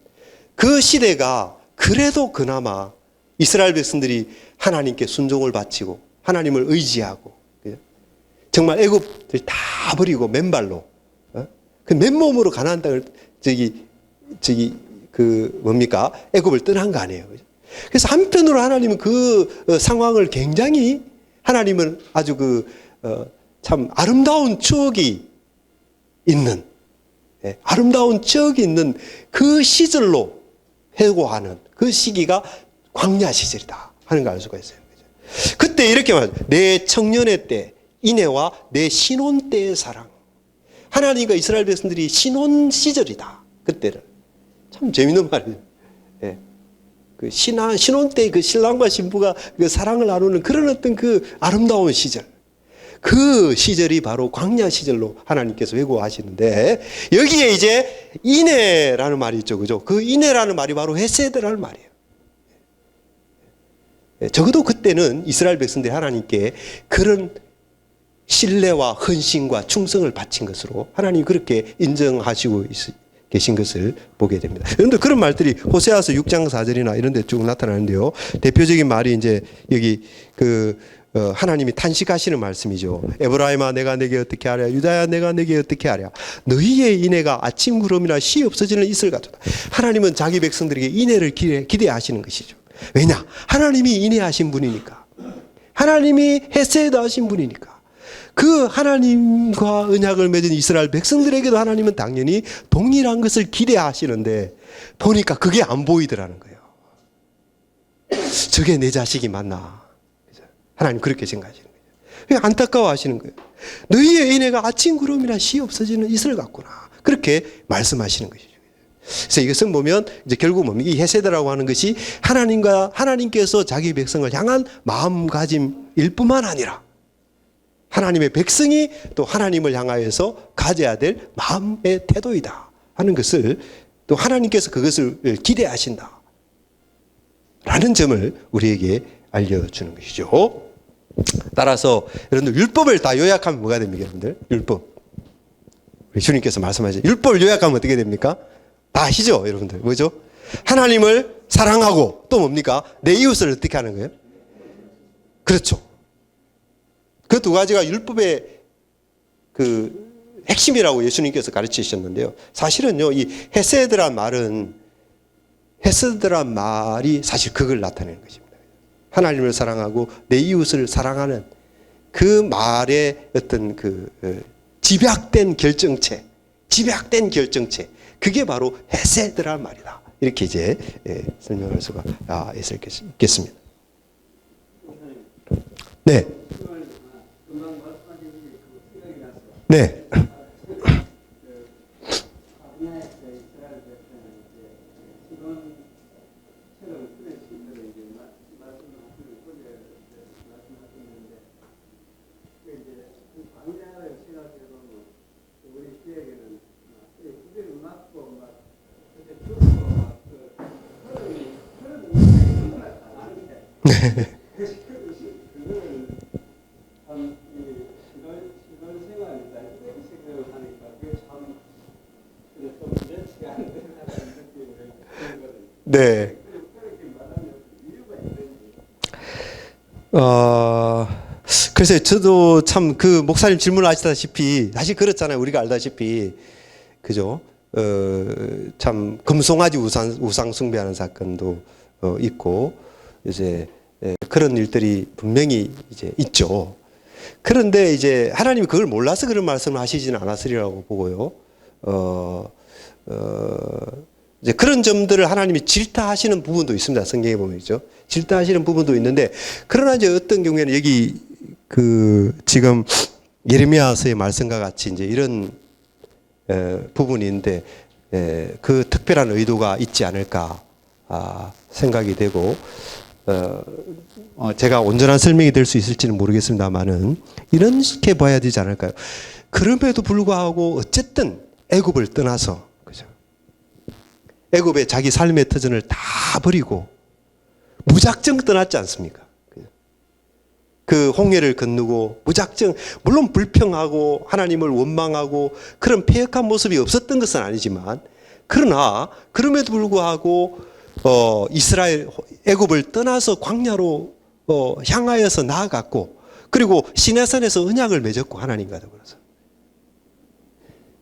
그 시대가 그래도 그나마 이스라엘 백성들이 하나님께 순종을 바치고 하나님을 의지하고 정말 애굽을 다 버리고 맨발로 그 맨몸으로 가나안 땅을 애굽을 떠난 거 아니에요. 그래서 한편으로 하나님은 그 상황을 굉장히 하나님은 아주 참 아름다운 추억이 있는 아름다운 추억이 있는 그 시절로 회고하는 그 시기가 광야 시절이다 하는 걸 알 수가 있어요. 그때 이렇게 말하죠. 내 청년의 때 인애와 내 신혼 때의 사랑. 하나님과 이스라엘 백성들이 신혼 시절이다. 그때를. 참 재밌는 말이에요. 예. 그 신혼 때 그 신랑과 신부가 그 사랑을 나누는 그런 어떤 그 아름다운 시절. 그 시절이 바로 광야 시절로 하나님께서 회고하시는데 여기에 이제 인애라는 말이 있죠. 그죠? 그 인애라는 말이 바로 헤세드라는 말이에요. 적어도 그때는 이스라엘 백성들이 하나님께 그런 신뢰와 헌신과 충성을 바친 것으로 하나님이 그렇게 인정하시고 계신 것을 보게 됩니다. 그런데 그런 말들이 호세아서 6장 4절이나 이런 데 쭉 나타나는데요. 대표적인 말이 이제 여기 하나님이 탄식하시는 말씀이죠. 에브라임아 내가 내게 어떻게 하랴, 유다야 내가 내게 어떻게 하랴. 너희의 인애가 아침 구름이나 시 없어지는 이슬 같도다. 하나님은 자기 백성들에게 인애를 기대하시는 것이죠. 왜냐? 하나님이 인애하신 분이니까. 하나님이 헤세드 하신 분이니까. 그 하나님과 언약을 맺은 이스라엘 백성들에게도 하나님은 당연히 동일한 것을 기대하시는데 보니까 그게 안 보이더라는 거예요. 저게 내 자식이 맞나? 하나님 그렇게 생각하시는 거예요. 안타까워하시는 거예요. 너희의 인애가 아침 구름이나 시 없어지는 이슬 같구나. 그렇게 말씀하시는 것이죠. 그래서 이것은 보면 이제 결국 뭡니까? 이 헤세드라고 하는 것이 하나님께서 자기 백성을 향한 마음가짐일 뿐만 아니라 하나님의 백성이 또 하나님을 향하여서 가져야 될 마음의 태도이다 하는 것을 또 하나님께서 그것을 기대하신다 라는 점을 우리에게 알려주는 것이죠. 따라서 여러분들 율법을 다 요약하면 뭐가 됩니까? 여러분들 율법 우리 주님께서 말씀하신 율법을 요약하면 어떻게 됩니까? 다 아시죠? 여러분들 뭐죠? 하나님을 사랑하고 또 뭡니까? 내 이웃을 어떻게 하는 거예요? 그렇죠. 그 두 가지가 율법의 그 핵심이라고 예수님께서 가르치셨는데요. 사실은요, 이 헤세드란 말이 사실 그걸 나타내는 것입니다. 하나님을 사랑하고 내 이웃을 사랑하는 그 말의 어떤 그 집약된 결정체, 그게 바로 헤세드란 말이다. 이렇게 이제 설명할 수가 있겠습니다. 네. 네. 네. 글쎄요, 저도 참 그 목사님 질문하시다시피 사실 그렇잖아요. 우리가 알다시피 그죠? 참 금송아지 우상 숭배하는 사건도 있고 이제 그런 일들이 분명히 이제 있죠. 그런데 이제 하나님이 그걸 몰라서 그런 말씀을 하시지는 않았으리라고 보고요. 이제 그런 점들을 하나님이 질타하시는 부분도 있습니다. 성경에 보면 있죠. 질타하시는 부분도 있는데, 그러나 이제 어떤 경우에는 여기 그 지금 예레미야서의 말씀과 같이 이제 이런 부분이 있는데, 그 특별한 의도가 있지 않을까 생각이 되고, 제가 온전한 설명이 될 수 있을지는 모르겠습니다만은 이렇게 봐야 되지 않을까요? 그럼에도 불구하고 어쨌든 애굽을 떠나서, 그죠? 애굽의 자기 삶의 터전을 다 버리고 무작정 떠났지 않습니까? 그 홍해를 건너고 무작정, 물론 불평하고 하나님을 원망하고 그런 패역한 모습이 없었던 것은 아니지만, 그러나 그럼에도 불구하고 이스라엘 애굽을 떠나서 광야로 향하여서 나아갔고, 그리고 시내산에서 언약을 맺었고 하나님과 더불어서.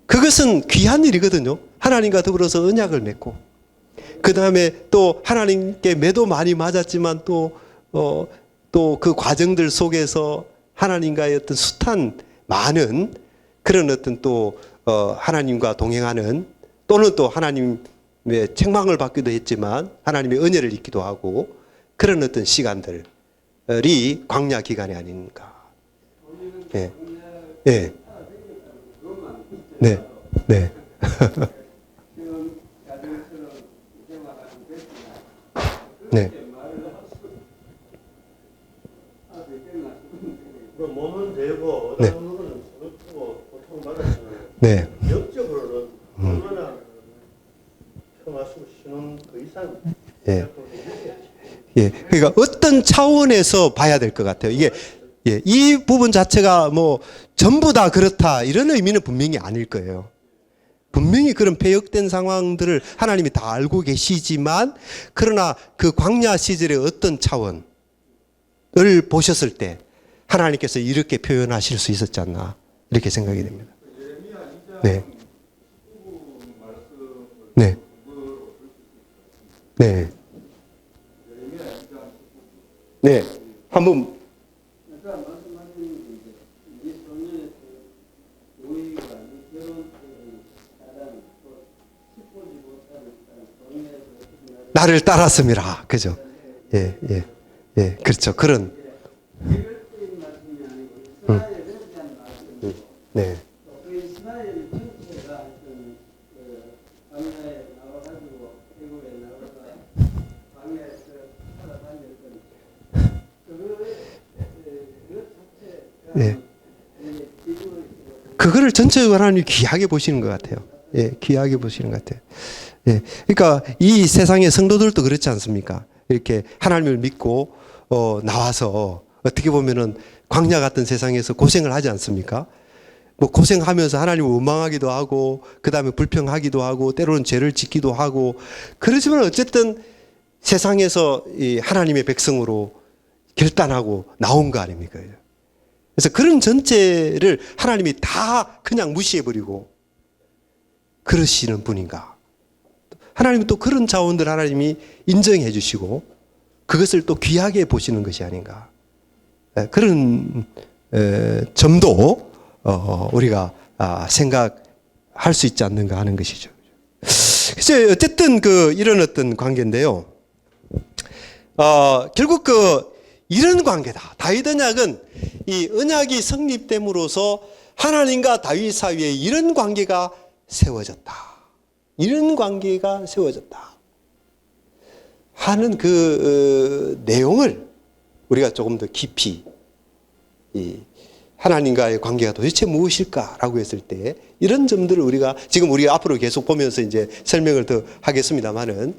그것은 귀한 일이거든요. 하나님과 더불어서 언약을 맺고, 그 다음에 또 하나님께 매도 많이 맞았지만 또 그 과정들 속에서 하나님과의 어떤 숱한 많은 그런 어떤 또 하나님과 동행하는, 또는 또 하나님의 책망을 받기도 했지만 하나님의 은혜를 입기도 하고, 그런 어떤 시간들이 광야 기간이 아닌가. 예. 예. 네. 네. 네. 몸은 되고 네. 얻어먹는 거는 서럽고 고통받았지만 네. 영적으로는 얼마나 평화수고 쉬는 그 이상. 예. 예. 그러니까 어떤 차원에서 봐야 될 것 같아요. 이게, 예, 이 부분 자체가 뭐 전부 다 그렇다 이런 의미는 분명히 아닐 거예요. 분명히 그런 패역된 상황들을 하나님이 다 알고 계시지만, 그러나 그 광야 시절의 어떤 차원을 보셨을 때 하나님께서 이렇게 표현하실 수 있었지 않나 이렇게 생각이 됩니다. 네. 네. 네. 네. 한번 아까 말씀하신 이 소년의 오해가 결혼 가장 기쁘지 못하는 동네에서 나를 따랐음이라. 그죠? 예, 예. 예, 그렇죠. 그런. 개별적인 말씀이 아니고 이스라엘에 대한 말씀이고 네. 그 이스라엘 전체가 어떤 광야에 나와가지고 태국에 나와서 광야에서 살아다녔던 그 자체가 네. 그거를 전체적으로 하나님이 귀하게 보시는 것 같아요. 예, 귀하게 보시는 것 같아요. 예, 그러니까 이 세상의 성도들도 그렇지 않습니까? 이렇게 하나님을 믿고 나와서 어떻게 보면은 광야 같은 세상에서 고생을 하지 않습니까? 뭐 고생하면서 하나님을 원망하기도 하고, 그 다음에 불평하기도 하고, 때로는 죄를 짓기도 하고, 그렇지만 어쨌든 세상에서 이 하나님의 백성으로 결단하고 나온 거 아닙니까? 그래서 그런 전체를 하나님이 다 그냥 무시해버리고 그러시는 분인가? 하나님은 또 그런 자원들 하나님이 인정해 주시고 그것을 또 귀하게 보시는 것이 아닌가? 그런 점도 우리가 생각할 수 있지 않는가 하는 것이죠. 그래서 어쨌든 이런 어떤 관계인데요. 결국 이런 관계다. 다윗 언약은 이 언약이 성립됨으로써 하나님과 다윗 사이에 이런 관계가 세워졌다. 이런 관계가 세워졌다. 하는 내용을 우리가 조금 더 깊이 이 하나님과의 관계가 도대체 무엇일까라고 했을 때 이런 점들을 우리가 지금 우리가 앞으로 계속 보면서 이제 설명을 더 하겠습니다만은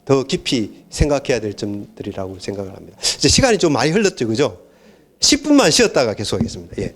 더 깊이 생각해야 될 점들이라고 생각을 합니다. 이제 시간이 좀 많이 흘렀죠, 그죠? 10분만 쉬었다가 계속하겠습니다. 예.